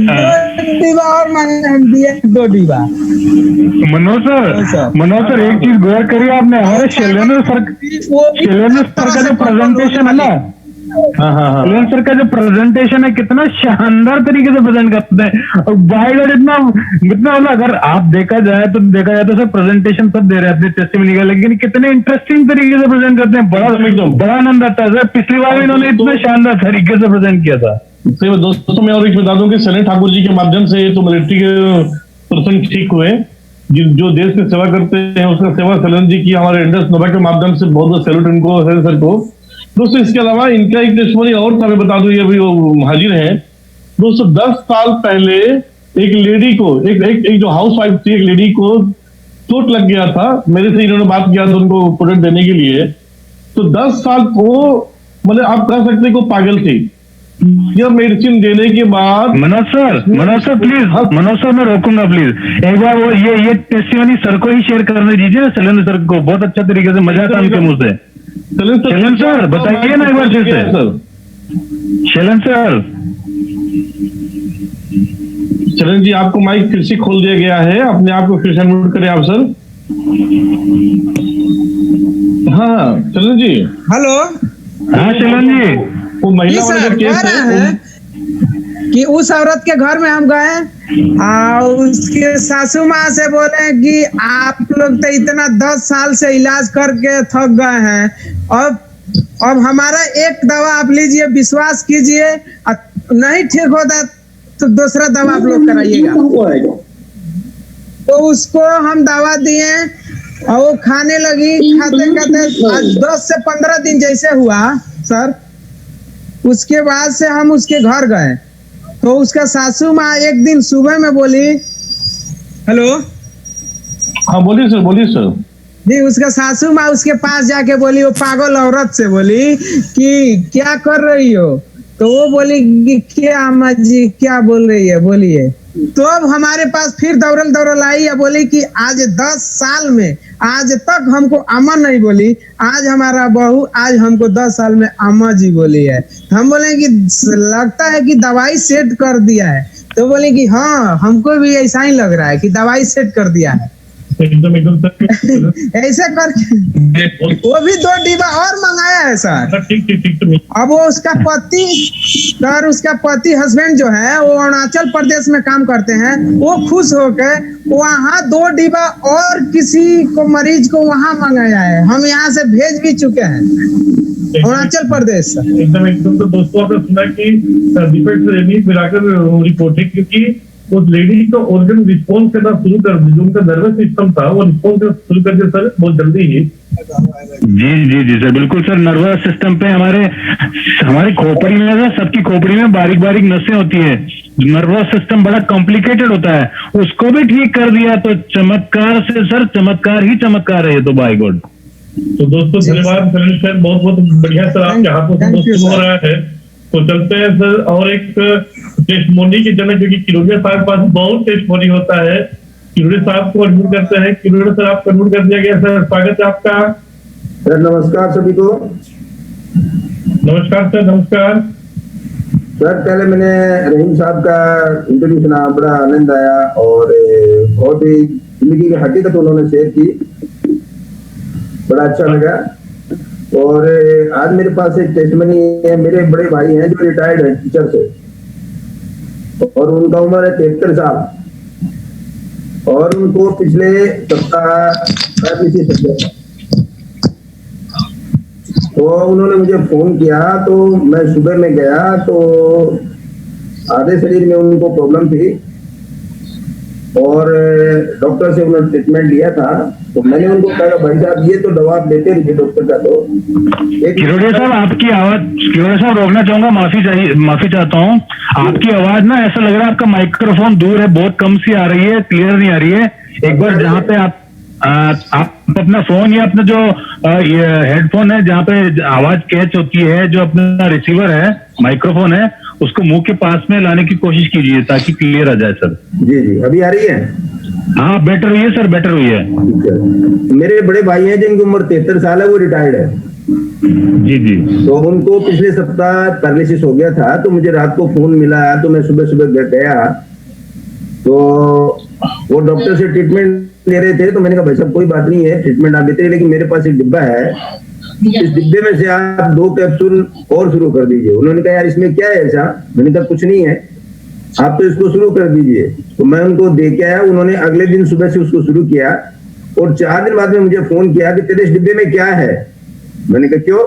डिब्बा और मंगा दिए, 2 डिब्बा। मनोज सर एक चीज गौर करिए आपने, हमारे शैलेंद्र सर का जो प्रेजेंटेशन है ना, शैलेंद्र सर का जो प्रेजेंटेशन है कितना शानदार तरीके से प्रेजेंट करते हैं। और बाय गॉड इतना मतलब अगर आप देखा जाए तो सर प्रेजेंटेशन सब दे रहे हैं अपने टेस्टिमनी का, लेकिन कितने इंटरेस्टिंग तरीके से प्रेजेंट करते हैं, बड़ा आनंद आता है सर। पिछली बार इन्होंने इतना शानदार तरीके से प्रेजेंट किया था। दोस्तों मैं और एक बता दूं कि सनी ठाकुर जी के माध्यम से तो मिलिट्री के पर्सन ठीक हुए, जो देश की सेवा करते हैं उसका सेवा शैलेंद्र जी की हमारे इंडस नोवा के माध्यम से बहुत बहुत सैल्यूट इनको, सर को। दोस्तों इसके अलावा इनका एक टेस्टिमनी और था, मैं बता दूं, ये अभी वो हाजिर है। दोस्तों 10 साल पहले एक लेडी को, एक जो हाउस वाइफ थी, एक लेडी को चोट लग गया था, मेरे से इन्होंने बात किया था उनको प्रोडक्ट देने के लिए। तो 10 साल वो मतलब आप कह सकते को पागल थी। यह मेडिसिन देने के बाद Manoj sir please, Manoj sir मैं रोकूंगा प्लीज, एक बार वो ये टेस्टिमनी सर को ही शेयर करने दीजिए ना, शैलेंद्र सर को। बहुत अच्छा तरीके से मजा था उनके मुंह से। शैलेंद्र सर बताइए ना एक बार फिर से। शैलेंद्र जी आपको माइक फिर से खोल दिया गया है, अपने आप को फिर से अनम्यूट करें आप सर। हाँ शैलेंद्र जी। हेलो। हाँ शैलेंद्र जी, वो महिला वाला जो केस है कि उस औरत के घर में हम गए और उसके सासू माँ से बोले कि आप लोग तो इतना 10 साल से इलाज करके थक गए हैं, अब हमारा एक दवा आप लीजिए, विश्वास कीजिए, नहीं ठीक होता तो दूसरा दवा आप लोग कराइएगा। तो उसको हम दवा दिए और वो खाने लगी, खाते खाते 10 से 15 दिन जैसे हुआ सर, उसके बाद से हम उसके घर गए तो उसका सासू माँ एक दिन सुबह में बोली, हेलो। हाँ बोलिए सर। जी उसका सासू माँ उसके पास जाके बोली, वो पागल औरत से बोली कि क्या कर रही हो, तो वो बोली कि क्या अम्मा जी क्या बोल रही है बोलिए। तो अब हमारे पास फिर दौड़ल आई या बोली कि आज 10 साल में आज तक हमको अम्मा नहीं बोली, आज हमारा बहू आज हमको 10 साल में अम्मा जी बोली है। हम बोले कि लगता है कि दवाई सेट कर दिया है, तो बोले कि हाँ हमको भी ऐसा ही लग रहा है कि दवाई सेट कर दिया है। एकदम ऐसे करके वो भी 2 डिब्बा और मंगाया है सर। ठीक। अब वो उसका पति हस्बैंड जो है वो अरुणाचल प्रदेश में काम करते हैं, वो खुश होकर वहाँ 2 डिब्बा और किसी को मरीज को वहाँ मंगाया है, हम यहाँ से भेज भी चुके हैं अरुणाचल प्रदेश। एकदम। तो दोस्तों आपने सुना कि दीपक रेड्डी मिराकल रिपोर्ट है, क्योंकि उस लेडी को ऑर्गन रिस्पॉन्स करना शुरू कर, जो उनका नर्वस सिस्टम था वो रिस्पॉन्स करना शुरू करके सर बहुत जल्दी ही। जी सर बिल्कुल सर। नर्वस सिस्टम पे हमारी खोपड़ी में, सबकी खोपड़ी में बारीक बारीक नसें होती है, नर्वस सिस्टम बड़ा कॉम्प्लिकेटेड होता है, उसको भी ठीक कर दिया। तो चमत्कार से सर, चमत्कार ही चमत्कार है ये तो, बाय गॉड। तो दोस्तों धन्यवाद सर, बहुत बहुत बढ़िया सर, आपके हाथों से हो रहा है। तो चलते हैं सर और एक टेस्टमोनी की जगह, क्योंकि किरोड़िया साहब के पास बहुत टेस्टमोनी होता है। किरोड़िया साहब को अनम्यूट करते हैं। किरोड़िया सर आपको अनम्यूट कर दिया गया सर, स्वागत है आपका। सर नमस्कार सभी को। नमस्कार सर, नमस्कार सर। पहले मैंने रहीम साहब का इंटरव्यू सुना, बड़ा आनंद आया और बहुत ही जिंदगी की हकीकत उन्होंने शेयर की, बड़ा अच्छा लगा। और आज मेरे पास एक टेस्टमनी है। मेरे बड़े भाई हैं जो रिटायर्ड है टीचर से, और उनका उम्र है 73 साल, और उनको पिछले सप्ताह तो उन्होंने मुझे फोन किया, तो मैं सुबह में गया तो आधे शरीर में उनको प्रॉब्लम थी और डॉक्टर से उन्होंने ट्रीटमेंट लिया था। तो मैंने उनको कहा भाई साहब ये तो दवा आप लेते रहिए डॉक्टर का। तो किरोड़िया साहब आपकी आवाज, किरोड़िया साहब रोकना चाहूंगा, माफी चाहता हूँ। आपकी आवाज ना ऐसा लग रहा है आपका माइक्रोफोन दूर है, बहुत कम सी आ रही है, क्लियर नहीं आ रही है। एक बार जहाँ पे आप अपना फोन या अपना जो हेडफोन है जहाँ पे आवाज कैच होती है, जो अपना रिसीवर है, माइक्रोफोन है, उसको मुंह के पास में लाने की कोशिश कीजिए ताकि क्लियर आ जाए सर। जी जी, अभी आ रही है? हाँ बेटर हुई है सर, बेटर हुई है। मेरे बड़े भाई हैं जिनकी उम्र 73 साल है, वो रिटायर्ड है। जी जी। तो उनको पिछले सप्ताह पैरालिसिस हो गया था, तो मुझे रात को फोन मिला, तो मैं सुबह सुबह गया, तो वो डॉक्टर से ट्रीटमेंट ले रहे थे। तो मैंने कहा भाई साहब कोई बात नहीं है, ट्रीटमेंट आप लेते हैं, लेकिन मेरे पास एक डिब्बा है, इस डिब्बे में से आप 2 कैप्सूल और शुरू कर दीजिए। उन्होंने कहा यार इसमें क्या है ऐसा? मैंने कहा कुछ नहीं है, आप तो इसको शुरू कर दीजिए। तो मैं उनको दे के आया, उन्होंने अगले दिन सुबह से उसको शुरू किया, और 4 दिन बाद में मुझे फोन किया कि तेरे इस डिब्बे में क्या है। मैंने कहा क्यों?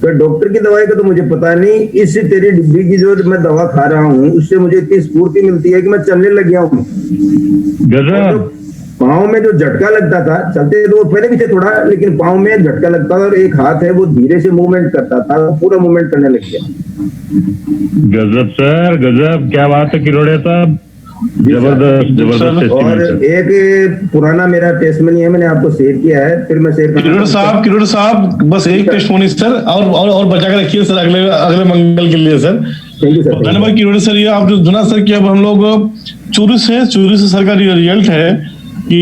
तो डॉक्टर की दवाई का तो मुझे पता नहीं, इससे तेरी डिब्बी की जो मैं दवा खा रहा हूँ उससे मुझे इतनी स्फूर्ति मिलती है कि मैं चलने लग गया हूँ। पाँव में जो झटका लगता था, चलते तो पहले भी थे थोड़ा, लेकिन पाँव में झटका लगता था और एक हाथ है वो धीरे से मूवमेंट करता था, वो पूरा मूवमेंट करने लग गया। गजब सर, गजब, क्या बात है किरोड़िया साहब, जबरदस्त जबरदस्त। और एक पुराना मेरा टेस्टमनी है, मैंने आपको शेयर किया है, फिर मैं शेयर किरोड़िया साहब बस एक टेस्टमनी सर, और बचा के रखिए सर अगले मंगल के लिए सर। धन्यवाद किरोड़िया सर। ये आप जो सुना सर कि अब हम लोग चूरू से सर का रिजल्ट है कि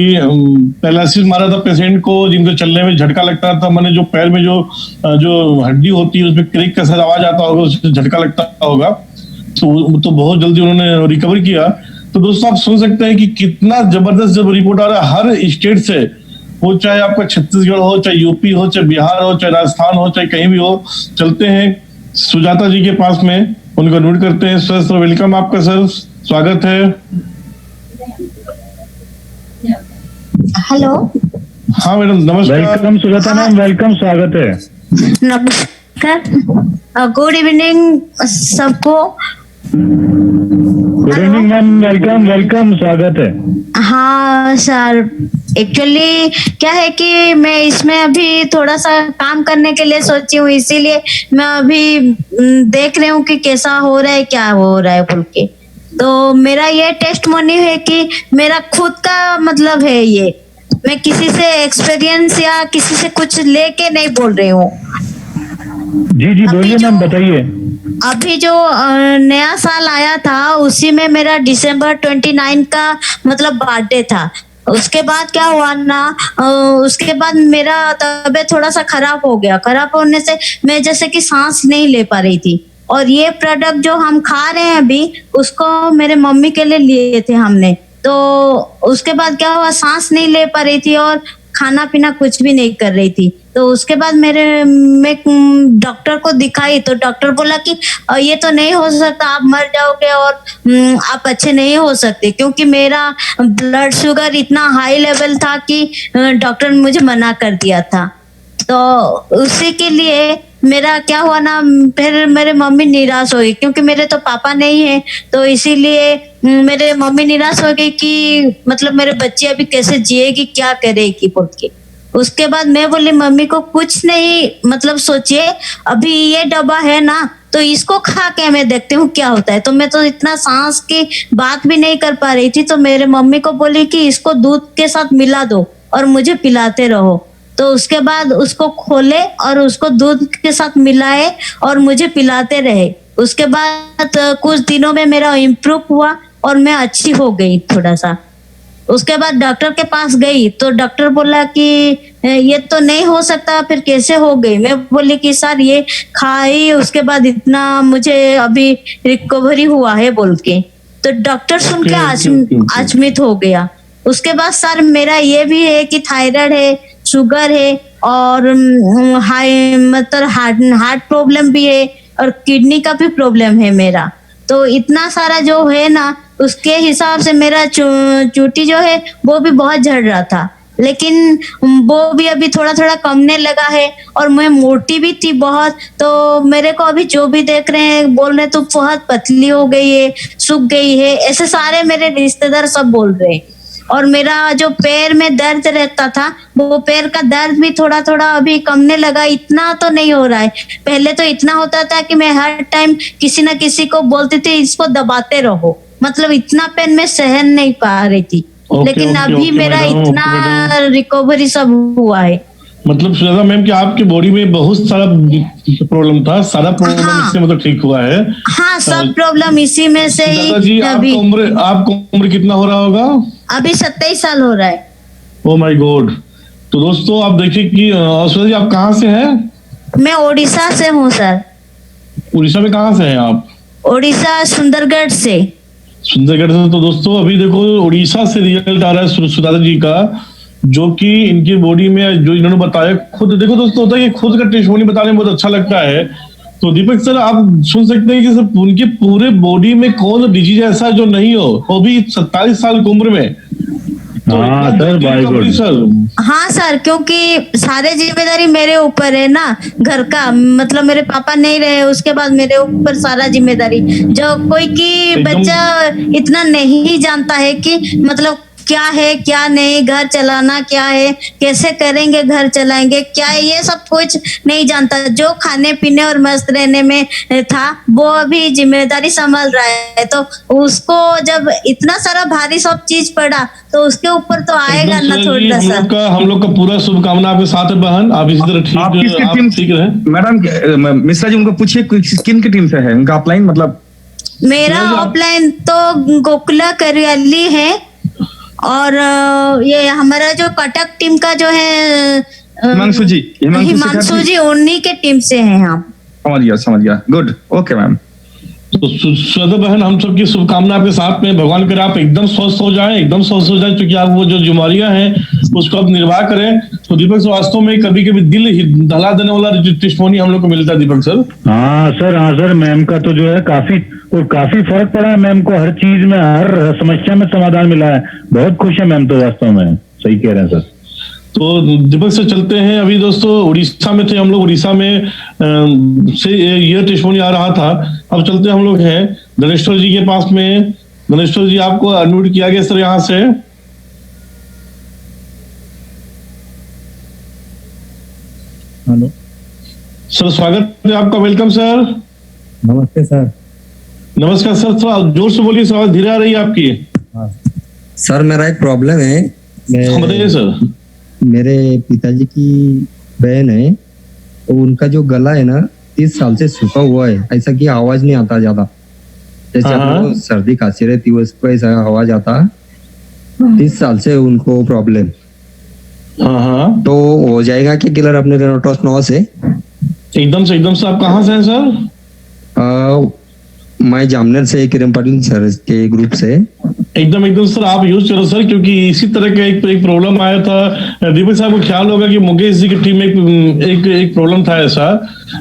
पैरालिसिस मारा था पेशेंट को, जिनको चलने में झटका लगता था, मैंने जो पैर में जो हड्डी होती है उसमें क्रिक का सर आवाज आता होगा, उससे झटका लगता होगा, तो बहुत जल्दी उन्होंने रिकवर किया। तो दोस्तों आप सुन सकते हैं कि कितना जबरदस्त जब रिपोर्ट आ रहा है हर स्टेट से, वो चाहे आपका छत्तीसगढ़ हो, चाहे यूपी हो, चाहे बिहार हो, चाहे राजस्थान हो, चाहे कहीं भी हो। चलते हैं सुजाता जी के पास में, उनको नोट करते हैं। सर वेलकम आपका सर, स्वागत है। हेलो। हाँ मैडम नमस्कार। वेलकम सुजाता मैम, वेलकम, स्वागत है। नमस्कार, गुड इवनिंग सबको। Good evening ma'am, welcome welcome, स्वागत है। हाँ सर, एक्चुअली क्या है कि मैं इसमें अभी थोड़ा सा काम करने के लिए सोची हूँ, इसीलिए मैं अभी देख रही हूँ कि कैसा हो रहा है, क्या हो रहा है बोल के। तो मेरा ये टेस्टमोनी है कि मेरा खुद का मतलब है ये, मैं किसी से एक्सपीरियंस या किसी से कुछ लेके नहीं बोल रही हूँ। जी जी बोलिए मैम, बताइए। अभी जो नया साल आया था उसी में मेरा दिसंबर 29 का मतलब बर्थडे था। उसके बाद क्या हुआ ना, उसके बाद मेरा तबीयत थोड़ा सा खराब हो गया। खराब होने से मैं जैसे कि सांस नहीं ले पा रही थी, और ये प्रोडक्ट जो हम खा रहे हैं अभी, उसको मेरे मम्मी के लिए लिए थे हमने। तो उसके बाद क्या हुआ, सांस नहीं ले पा रही थी और खाना पीना कुछ भी नहीं कर रही थी। तो उसके बाद मैं डॉक्टर को दिखाई, तो डॉक्टर बोला कि ये तो नहीं हो सकता, आप मर जाओगे और आप अच्छे नहीं हो सकते, क्योंकि मेरा ब्लड शुगर इतना हाई लेवल था कि डॉक्टर ने मुझे मना कर दिया था। तो उसी के लिए मेरा क्या हुआ ना, फिर मेरे मम्मी निराश हो गई, क्योंकि मेरे तो पापा नहीं है, तो इसीलिए मेरे मम्मी निराश हो गई कि मतलब मेरे बच्चे अभी कैसे जिएगी, क्या करेगी बोल के। उसके बाद मैं बोली मम्मी को कुछ नहीं, मतलब सोचिए अभी ये डब्बा है ना, तो इसको खा के मैं देखती हूँ क्या होता है। तो मैं तो इतना सांस की बात भी नहीं कर पा रही थी, तो मेरे मम्मी को बोली कि इसको दूध के साथ मिला दो और मुझे पिलाते रहो। तो उसके बाद उसको खोले और उसको दूध के साथ मिलाए और मुझे पिलाते रहे। उसके बाद कुछ दिनों में मेरा इम्प्रूव हुआ और मैं अच्छी हो गई थोड़ा सा। उसके बाद डॉक्टर के पास गई तो डॉक्टर बोला कि ये तो नहीं हो सकता, फिर कैसे हो गई? मैं बोली कि सर ये खाई उसके बाद इतना मुझे अभी रिकवरी हुआ है बोल के। तो डॉक्टर सुन के अचंभित हो गया। उसके बाद सर मेरा ये भी है कि थायराइड है, शुगर है और हाई मतलब हार्ट प्रॉब्लम भी है और किडनी का भी प्रॉब्लम है मेरा। तो इतना सारा जो है ना, उसके हिसाब से मेरा चोटी जो है वो भी बहुत झड़ रहा था, लेकिन वो भी अभी थोड़ा थोड़ा कमने लगा है। और मैं मोटी भी थी बहुत, तो मेरे को अभी जो भी देख रहे हैं बोल रहे तू बहुत पतली हो गई है, सूख गई है, ऐसे सारे मेरे रिश्तेदार सब बोल रहे हैं। और मेरा जो पैर में दर्द रहता था वो पैर का दर्द भी थोड़ा थोड़ा अभी कमने लगा, इतना तो नहीं हो रहा है। पहले तो इतना होता था कि मैं हर टाइम किसी ना किसी को बोलती थी इसको दबाते रहो, मतलब इतना पेन मैं सहन नहीं पा रही थी। लेकिन अभी मेरा इतना रिकवरी सब हुआ है। मतलब सुजाता मैम कि आपकी बॉडी में बहुत सारा प्रॉब्लम था, सारा प्रॉब्लम इससे मतलब ठीक हुआ है? हाँ, सब प्रॉब्लम इसी में से ही। जी आपको उम्र कितना हो रहा होगा? अभी 27 साल हो रहा है। Oh my God. तो दोस्तों आप देखिए कि सुजाता जी आप कहाँ से हैं? मैं उड़ीसा से हूँ सर। उड़ीसा में कहाँ से हैं आप? उड़ीसा सुंदरगढ़ से। सुंदरगढ़ से। तो दोस्तों अभी देखो उड़ीसा से रिजल्ट आ रहा है सुजाता जी का, जो कि इनकी बॉडी में जो इन्होंने बताया, खुद देखो दोस्तों होता है कि खुद का टेस्टिमोनी बताने में बहुत अच्छा लगता है। तो दीपक सर आप सुन सकते हैं कि सर उनके पूरे बॉडी में कौन डिजीज ऐसा जो नहीं हो, वो भी 27 साल की उम्र में। हाँ सर, बाय गॉड सर। हाँ सर, क्योंकि सारे जिम्मेदारी मेरे ऊपर है ना घर का, मतलब मेरे पापा नहीं रहे उसके बाद मेरे ऊपर सारा जिम्मेदारी। जो कोई की बच्चा इतना नहीं जानता है कि मतलब क्या है क्या नहीं, घर चलाना क्या है, कैसे करेंगे घर चलाएंगे क्या है, ये सब कुछ नहीं जानता। जो खाने पीने और मस्त रहने में था वो अभी जिम्मेदारी संभाल रहा है, तो उसको जब इतना सारा भारी सब चीज पड़ा तो उसके ऊपर तो आएगा ना थोड़ा सा। हम लोग का पूरा शुभकामना आपके साथ है बहन, आप इसी तरह ठीक रहे। मैडम मिश्रा जी उनको पूछिए किन की टीम से है उनका अपलाइन? मतलब मेरा ऑफलाइन तो गोकुला करियाली है और ये हमारा जो कटक टीम का जो है हिमांशु जी उन्हीं के टीम से हैं हम। समझ गया। Good, okay ma'am. तो सुजाता बहन हम सबकी शुभकामना आपके साथ में, भगवान करे आप एकदम स्वस्थ हो जाएं, क्योंकि आप वो जो बीमारियां हैं उसको आप निर्वाह करें। तो दीपक सर वास्तव में कभी कभी दिल दहला देने वाला टेस्टिमोनी हम लोग को मिलता है दीपक सर। हाँ सर मैम का तो जो है काफी फर्क पड़ा है मैम को, हर चीज में हर समस्या में समाधान मिला है। बहुत खुश है मैम तो वास्तव में, सही कह रहे हैं सर। तो दीपक से चलते हैं, अभी दोस्तों उड़ीसा में थे हम लोग, उड़ीसा में से ये टेस्टिमोनी आ रहा था। अब चलते हैं हम लोग हैं धनेश्वर जी के पास में। धनेश्वर जी आपको अनम्यूट किया गया सर यहाँ से। हेलो सर, स्वागत है आपका, वेलकम सर। नमस्ते सर। नमस्कार सर, थोड़ा जोर से बोलिए, आवाज धीरे आ रही है आपकी। सर मेरा एक प्रॉब्लम है। बताइए सर। मेरे पिताजी की बहन है, तो उनका जो गला है ना 30 साल से सूखा हुआ है, ऐसा कि आवाज नहीं आता ज्यादा, जैसे सर्दी खांसी रहती है उसको ऐसा आवाज आता। 30 साल से उनको प्रॉब्लम। तो हो जाएगा क्या किलर अपने रेनोटॉस 9 से? एकदम से आप कहाँ से हैं सर? मैं जामनेर से, किरण पाटिल सर के ग्रुप से। एकदम सर आप यूज करो सर, क्योंकि इसी तरह का एक प्रॉब्लम आया था। दीपक साहब को ख्याल होगा कि मुकेश जी की टीम में एक प्रॉब्लम था ऐसा।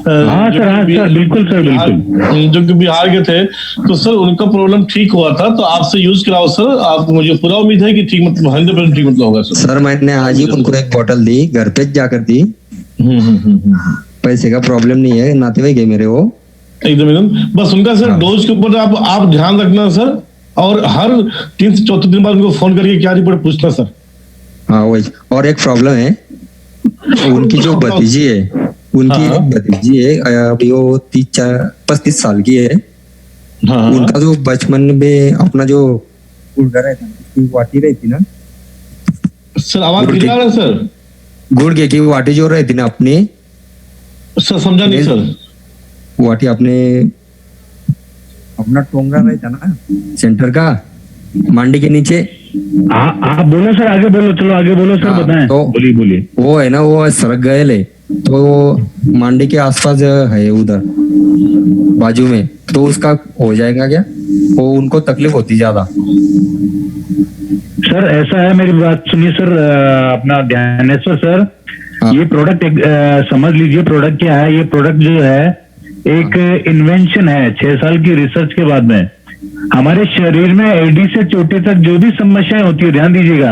हाँ सर, बिल्कुल सर, बिल्कुल। जो कि बिहार के थे, तो सर उनका प्रॉब्लम ठीक हुआ था, तो आपसे यूज कराओ सर। आप मुझे पूरा उम्मीद है कि ठीक मतलब 100% ठीक मतलब होगा सर। सर मैंने आज ही उनको एक बोतल दी, घर पे जाकर दी। पैसे का प्रॉब्लम नहीं है, नातेवाईक है मेरे वो। एकदम बस उनका सर डोज के ऊपर आप ध्यान रखना सर, और हर 3 से 4 दिन बाद उनको फोन करके क्या रिपोर्ट पूछना सर। हाँ वही। और एक प्रॉब्लम है, उनकी जो भतीजी है, अभी वो 35 साल की है। उनका जो बचपन में अपना जो वाटी रहती ना सर, आवाज क्लियर है सर? गुडघे की वाटी जो रहती ना अपनी, सर समझा नहीं सर। वाटी अपने अपना टोंगा रहता ना सेंटर का, मांडी के नीचे। आप बोलो सर, आगे बोलो, चलो आगे बोलो सर, बताएं। तो बोलिए बोलिए। वो है ना, वो सरक गए ले, तो मांडी के आसपास है उधर बाजू में, तो उसका हो जाएगा क्या? वो उनको तकलीफ होती ज्यादा। सर ऐसा है, मेरी बात सुनिए सर, अपना ध्यानेश्वर सर, ये प्रोडक्ट समझ लीजिए प्रोडक्ट क्या है। ये प्रोडक्ट जो है एक इन्वेंशन है 6 साल की रिसर्च के बाद में। हमारे शरीर में एडी से चोटी तक जो भी समस्याएं होती है, ध्यान दीजिएगा,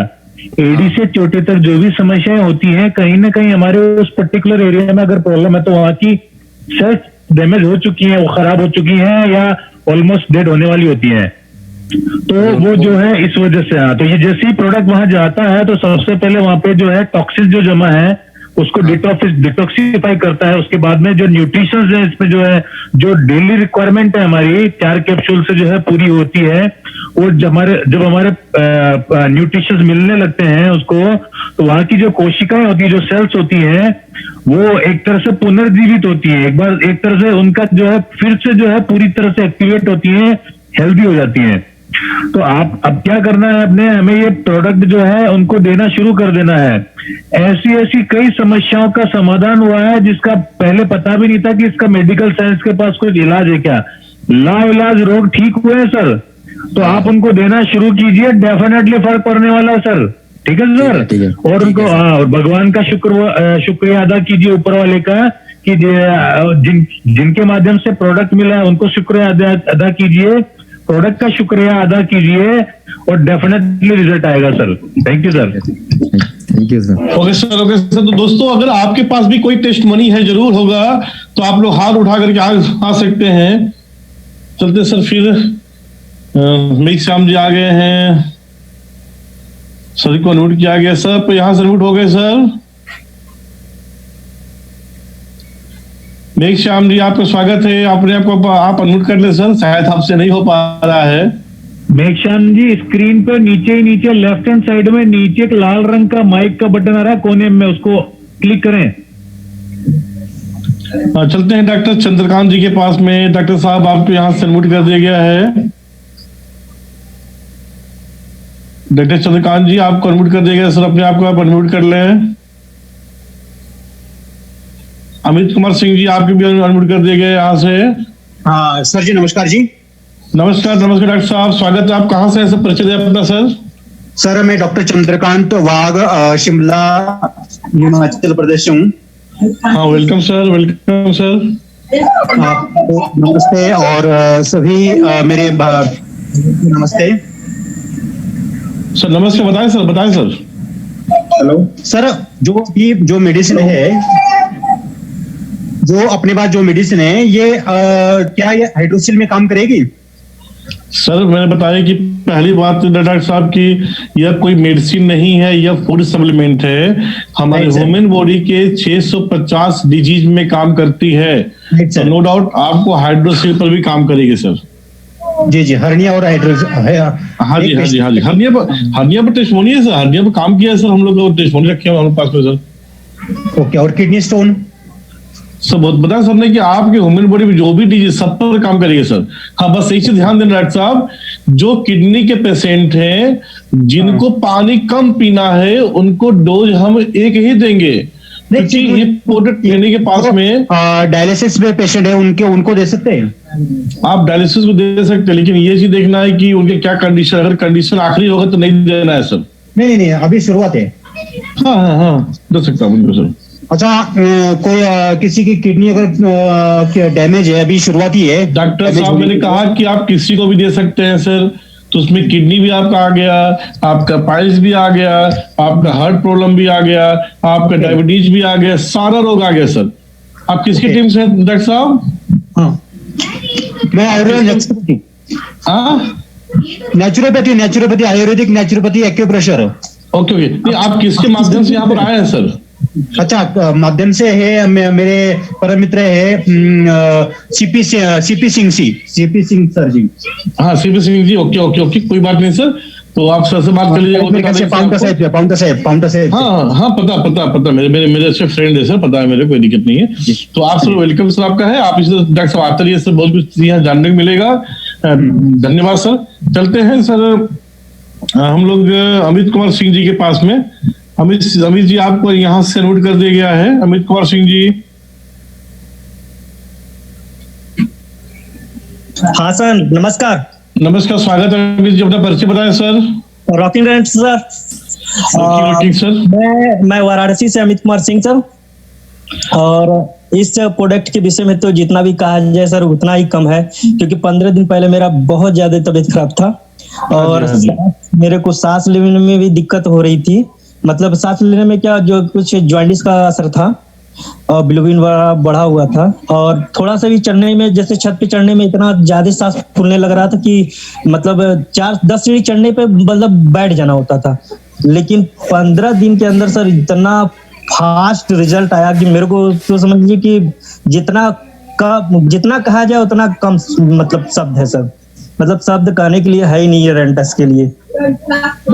एडी से चोटी तक जो भी समस्याएं होती हैं, कहीं ना कहीं हमारे उस पर्टिकुलर एरिया में अगर प्रॉब्लम है तो वहां की सेल्स डैमेज हो चुकी है, वो खराब हो चुकी है या ऑलमोस्ट डेड होने वाली होती है। तो वो जो है इस वजह से, तो ये जैसे ही प्रोडक्ट वहां जाता है तो सबसे पहले वहां पे जो है टॉक्सिन जो जमा है उसको डिटॉक्सिफाई करता है। उसके बाद में जो न्यूट्रिशन है इसमें जो है, जो डेली रिक्वायरमेंट है हमारी 4 कैप्सूल से जो है पूरी होती है, वो जब हमारे न्यूट्रिशन मिलने लगते हैं उसको, तो वहां की जो कोशिकाएं होती है, जो सेल्स होती है, वो एक तरह से पुनर्जीवित होती है। एक बार एक तरह से उनका जो है फिर से जो है पूरी तरह से एक्टिवेट होती है, हेल्दी हो जाती है। तो आप अब क्या करना है, अपने हमें ये प्रोडक्ट जो है उनको देना शुरू कर देना है। ऐसी कई समस्याओं का समाधान हुआ है जिसका पहले पता भी नहीं था कि इसका मेडिकल साइंस के पास कोई इलाज है क्या। लाइलाज रोग ठीक हुए हैं सर, तो आप उनको देना शुरू कीजिए, डेफिनेटली फर्क पड़ने वाला है सर। ठीक है सर, और उनको भगवान का शुक्रिया अदा कीजिए ऊपर वाले का, कि जिनके माध्यम से प्रोडक्ट मिला है उनको शुक्रिया अदा कीजिए, प्रोडक्ट का शुक्रिया अदा कीजिए, और डेफिनेटली रिजल्ट आएगा sir. Thank you sir. Thank you sir. Okay sir, okay sir. तो दोस्तों, अगर आपके पास भी कोई टेस्ट मनी है, जरूर होगा, तो आप लोग हाथ उठा करके आ सकते हैं। चलते सर, फिर मेघ श्याम जी आ गए हैं, सर को अनम्यूट किया गया सर, तो यहाँ से अनम्यूट हो गए सर। मेघ श्याम जी, आपका स्वागत है, अपने आपको आप अनम्यूट कर ले सर, शायद आपसे नहीं हो पा रहा है। मेघ श्याम जी, स्क्रीन पर नीचे लेफ्ट हैंड साइड में नीचे एक लाल रंग का माइक का बटन आ रहा है कोने में, उसको क्लिक करें। चलते हैं डॉक्टर चंद्रकांत जी के पास में। डॉक्टर साहब, आपको यहाँ से अनम्यूट कर दिया गया है। डॉक्टर चंद्रकांत जी, आपको अनम्यूट कर दिया गया सर, अपने आप को आप अनम्यूट कर लें। अमित कुमार सिंह जी, आपके भी अनम्यूट कर दिए गए यहाँ से। हाँ सर जी, नमस्कार जी। नमस्कार नमस्कार डॉक्टर साहब, स्वागत है। आप कहाँ से, ऐसे परिचय दें अपना सर। सर, मैं डॉक्टर चंद्रकांत वाघ, शिमला, हिमाचल प्रदेश से हूँ। हाँ, वेलकम सर, वेलकम सर। आपको नमस्ते, और सभी मेरे नमस्ते सर। नमस्ते, बताएं सर, बताएं सर। हेलो सर, जो मेडिसिन है, जो अपने पास जो मेडिसिन है, ये क्या ये हाइड्रोक्सिल में काम करेगी? सर, मैंने बताया कि पहली बात डॉक्टर साहब की यह कोई मेडिसिन नहीं है, यह फूड सप्लीमेंट है। हमारे ह्यूमन बॉडी के 650 डिजीज में काम करती है, तो नो डाउट आपको हाइड्रोक्सिल पर भी काम करेगी सर। जी जी, हर्निया और हाइड्रोक्सिल। हाँ जी, हाँ जी, हाँ जी, हर्निया पर टेस्टमोनी है सर, हर्निया पर काम किया है सर, हम लोग टेस्टमोनी रखे हैं हमारे पास में सर। ओके, और किडनी स्टोन सब बता सर ने कि आपके ह्यूमन बॉडी में जो भी डिजीज सब पर काम करेगी सर। हाँ, बस एक चीज ध्यान देना डॉक्टर साहब, जो किडनी के पेशेंट हैं, जिनको पानी कम पीना है, उनको डोज हम एक ही देंगे, क्योंकि ये प्रोडक्ट लेने के पास में डायलिसिस में पेशेंट है, उनको दे सकते हैं। आप डायलिसिस को दे सकते हैं, लेकिन ये चीज देखना है कि उनके क्या कंडीशन, अगर कंडीशन आखिरी होगा तो नहीं देना है सर। नहीं, अभी शुरुआत है। हाँ, दे सकता हूँ उनको सर। अच्छा, कोई किसी की किडनी अगर डैमेज है, अभी शुरुआती है डॉक्टर साहब, मैंने कहा कि आप किसी को भी दे सकते हैं सर, तो उसमें किडनी भी आपका आ गया, आपका पाइल्स भी आ गया, आपका हार्ट प्रॉब्लम भी आ गया, आपका डायबिटीज भी आ गया, सारा रोग आ गया सर। आप किसकी टीम से हैं डॉक्टर साहब? हाँ, मैं Ayurvedic, naturopathy, Ayurvedic naturopathy, acupressure. Okay, नहीं, आप किसके माध्यम से यहाँ पर आए हैं सर? अच्छा, माध्यम से है, मेरे परम मित्र है सीपी सिंह सर जी। हाँ, सीपी सिंह जी, ओके, कोई बात नहीं सर। तो आप सर से बात कर लीजिएगा। हाँ, पता मेरे अच्छे फ्रेंड है सर, पता है मेरे, कोई दिक्कत नहीं है। तो आप सर वेलकम सर आपका है, आप इस डॉक्टर साहब आते रहिए सर, बहुत कुछ यहाँ जानने को मिलेगा। धन्यवाद सर। चलते हैं सर हम लोग अमित कुमार सिंह जी के पास में। अमित जी आपको यहाँ से नोट कर दिया गया है। अमित कुमार सिंह जी। हाँ सर, नमस्कार। नमस्कार, स्वागत है अमित जी, अपना परिचय बताएं सर। Rocking rent sir. मैं वाराणसी से अमित कुमार सिंह सर। और इस प्रोडक्ट के विषय में तो जितना भी कहा जाए सर उतना ही कम है, क्योंकि 15 दिन पहले मेरा बहुत ज्यादा तबीयत खराब था और मेरे को सांस लेने में भी दिक्कत हो रही थी। मतलब सांस लेने में क्या, जो कुछ जॉइंटिस का असर था और बिलोबिन बढ़ा हुआ था, और थोड़ा सा भी चढ़ने में, जैसे छत पे चढ़ने में इतना ज्यादा सांस फूलने लग रहा था कि मतलब 4-10 सीढ़ी चढ़ने पे मतलब बैठ जाना होता था। लेकिन 15 दिन के अंदर सर इतना फास्ट रिजल्ट आया कि मेरे को तो समझ लीजिए कि जितना कहा जाए उतना कम मतलब शब्द है सर। मतलब शब्द कहने के लिए है ही नहीं है रेंटस के लिए।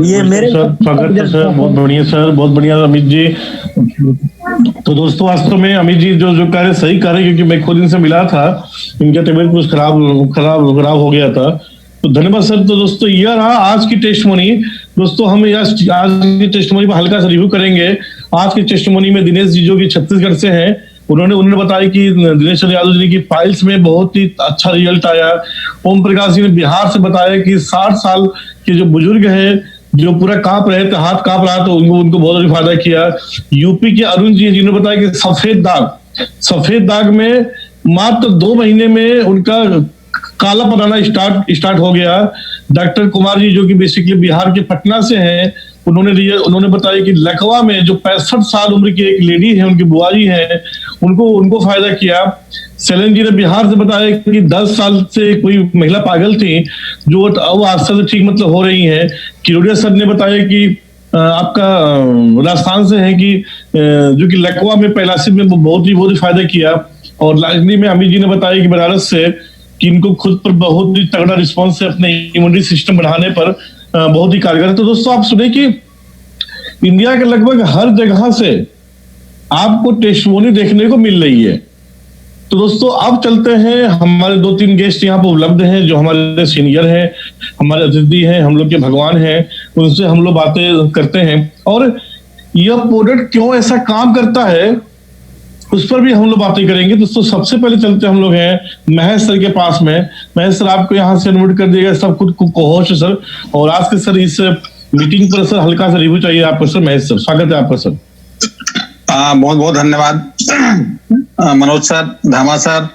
ये मेरे स्वागत है सर, बहुत बढ़िया सर, बहुत बढ़िया अमित जी। तो दोस्तों वास्तव में अमित जी जो कह रहे सही कह रहे, क्योंकि मैं खुद इनसे मिला था, इनका तबीयत कुछ खराब हो गया था। तो धन्यवाद सर। तो दोस्तों यह रहा आज की टेस्टमोनी। दोस्तों हम आज की टेस्टमोनी पर हल्का सा रिव्यू करेंगे। आज की टेस्टमोनी में दिनेश जी जो कि छत्तीसगढ़ से हैं, उन्होंने बताया कि दिनेश यादव जी की फाइल्स में बहुत ही अच्छा रिजल्ट आया। ओम प्रकाश जी ने बिहार से बताया कि 60 साल के जो बुजुर्ग है, जो पूरा कांप रहे थे, हाथ कांप रहा, तो उनको बहुत फायदा किया। यूपी के अरुण जी जिन्होंने बताया कि सफेद दाग में मात्र 2 महीने में उनका काला पड़ना स्टार्ट हो गया। डॉक्टर कुमार जी जो कि बेसिकली बिहार के पटना से हैं, उन्होंने बताया कि लखवा में जो 65 साल उम्र की एक लेडी है, उनकी बुआ जी है, उनको फायदा किया। सेलन जी ने बिहार से बताया कि 10 साल से कोई महिला पागल थी, जो अब आस्था से ठीक मतलब हो रही है। किरोड़िया सर ने बताया कि आपका राजस्थान से है कि जो कि लखवा में पैलासिस में बहुत ही फायदा किया। और लाजनी में अमित जी ने बताया कि बनारस से कि इनको खुद पर बहुत ही तगड़ा रिस्पॉन्स है, अपने इम्यूनिटी सिस्टम बढ़ाने पर बहुत ही कारगर है। तो दोस्तों आप सुने कि इंडिया के लगभग हर जगह से आपको टेस्टमोनी देखने को मिल रही है। तो दोस्तों अब चलते हैं, हमारे 2-3 गेस्ट यहाँ पर उपलब्ध हैं जो हमारे सीनियर हैं, हमारे अतिथि हैं, हम लोग के भगवान हैं, उनसे हम लोग बातें करते हैं। और यह प्रोडक्ट क्यों ऐसा काम करता है उस पर भी हम लोग बातें करेंगे। दोस्तों सबसे पहले चलते हम लोग हैं महेश सर के पास में। महेश सर आपको यहाँ से इन्वाइट कर दिया, सब खुद को है सर। और आज के सर इस मीटिंग पर सर हल्का सा रिव्यू चाहिए आपको सर। महेश सर स्वागत है आपका सर। बहुत बहुत धन्यवाद मनोज सर, धामा सर,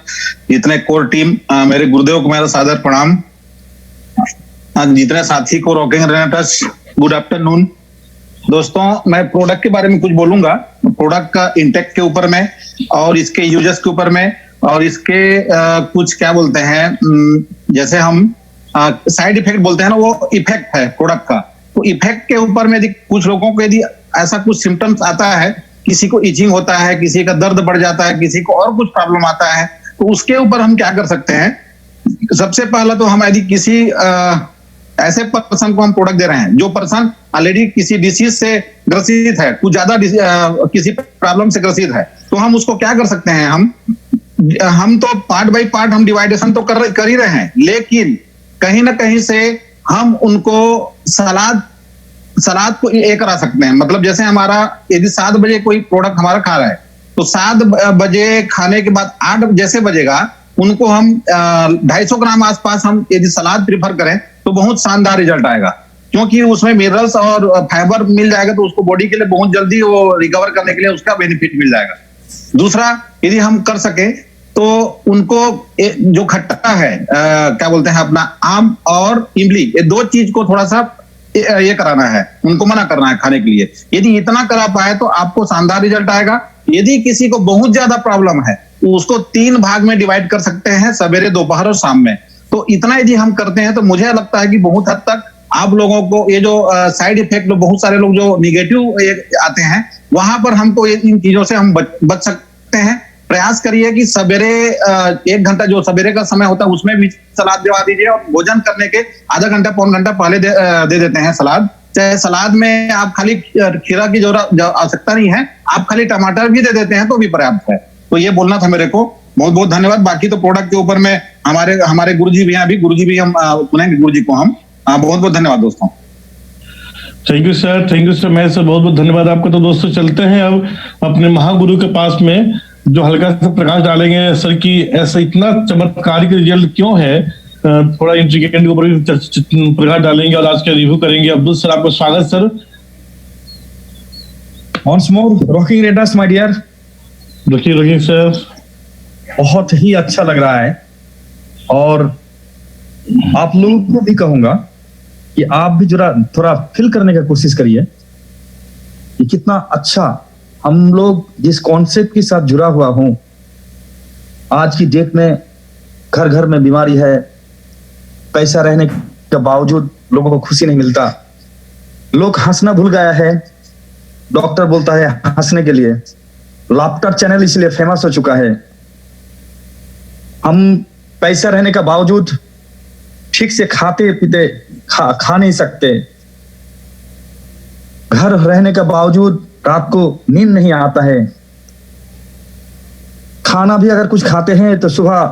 इतने कोर टीम, मेरे गुरुदेव को मेरा सादर प्रणाम। जितने साथी को रॉकिंग रेनेटस, गुड आफ्टरनून। दोस्तों मैं प्रोडक्ट के बारे में कुछ बोलूंगा, प्रोडक्ट का इंटेक्ट के ऊपर में और इसके यूजर्स के ऊपर में, और इसके कुछ क्या बोलते हैं, जैसे हम साइड इफेक्ट बोलते हैं ना, वो इफेक्ट है प्रोडक्ट का। तो इफेक्ट के ऊपर में यदि कुछ लोगों को यदि ऐसा कुछ सिम्टम्स आता है, किसी को इचिंग होता है, किसी का दर्द बढ़ जाता है, किसी को और कुछ प्रॉब्लम आता है, तो उसके ऊपर हम क्या कर सकते हैं। सबसे पहला तो हम यदि किसी ऐसे पर्सन को हम प्रोडक्ट दे रहे हैं जो पर्सन ऑलरेडी किसी डिसीज से ग्रसित है, कुछ ज्यादा किसी प्रॉब्लम से ग्रसित है, तो हम उसको क्या कर सकते हैं, हम तो पार्ट बाय पार्ट हम डिवाइडेशन तो कर ही रहे हैं, लेकिन कहीं ना कहीं से हम उनको सलाद को ये करा सकते हैं। मतलब जैसे हमारा यदि 7 बजे कोई प्रोडक्ट हमारा खा रहा है, तो 7 बजे खाने के बाद 8 जैसे बजेगा, उनको हम 250 ग्राम आसपास हम यदि सलाद प्रीफर करें तो बहुत शानदार रिजल्ट आएगा, क्योंकि उसमें मिनरल्स और फाइबर मिल जाएगा, तो उसको बॉडी के लिए बहुत जल्दी वो रिकवर करने के लिए उसका बेनिफिट मिल जाएगा। दूसरा, यदि हम कर सके तो उनको जो खट्टा है, क्या बोलते हैं अपना आम और इमली, ये 2 चीज को थोड़ा सा ये कराना है, उनको मना करना है खाने के लिए। यदि इतना करा पाए तो आपको शानदार रिजल्ट आएगा। यदि किसी को बहुत ज्यादा प्रॉब्लम है तो उसको 3 भाग में डिवाइड कर सकते हैं, सवेरे, दोपहर और शाम में। तो इतना यदि हम करते हैं तो मुझे लगता है कि बहुत हद तक आप लोगों को ये जो साइड इफेक्ट, बहुत सारे लोग जो निगेटिव आते हैं, वहां पर हमको इन चीजों से हम बच सकते हैं। प्रयास करिए कि सवेरे 1 घंटा जो सवेरे का समय होता है उसमें भी सलाद दिवा दीजिए, और भोजन करने के आधा घंटा पौन घंटा पहले दे देते हैं सलाद। चाहे सलाद में आप खाली खीरा की जो आवश्यकता नहीं है, आप खाली टमाटर भी दे देते हैं तो भी पर्याप्त है। तो ये बोलना था मेरे को। बहुत बहुत धन्यवाद। बाकी तो प्रोडक्ट के ऊपर में हमारे गुरुजी भी हैं, अभी गुरुजी भी हम सुनेंगे गुरुजी को हम। बहुत बहुत धन्यवाद दोस्तों। Thank you sir, thank you sir. मैं सर बहुत बहुत धन्यवाद आपका। तो दोस्तों चलते हैं अब अपने महागुरु के पास में, जो हल्का सा प्रकाश डालेंगे सर की ऐसा इतना चमत्कारिक रिजल्ट क्यों है, थोड़ा इंट्रिकेट के ऊपर प्रकाश डालेंगे और आज का रिव्यू करेंगे। अब्दुल सर, आपका स्वागत sir. Once more, rocking Redas, my dear. Rocking sir. बहुत ही अच्छा लग रहा है, और आप लोगों को भी कहूंगा कि आप भी जरा थोड़ा फील करने का कोशिश करिए कि कितना अच्छा हम लोग जिस कॉन्सेप्ट के साथ जुड़ा हुआ हूं। आज की डेट में घर घर में बीमारी है, पैसा रहने के बावजूद लोगों को खुशी नहीं मिलता, लोग हंसना भूल गया है। डॉक्टर बोलता है हंसने के लिए, लाफ्टर चैनल इसलिए फेमस हो चुका है। हम पैसा रहने का बावजूद ठीक से खाते पीते खा नहीं सकते, घर रहने के बावजूद रात को नींद नहीं आता है, खाना भी अगर कुछ खाते हैं तो सुबह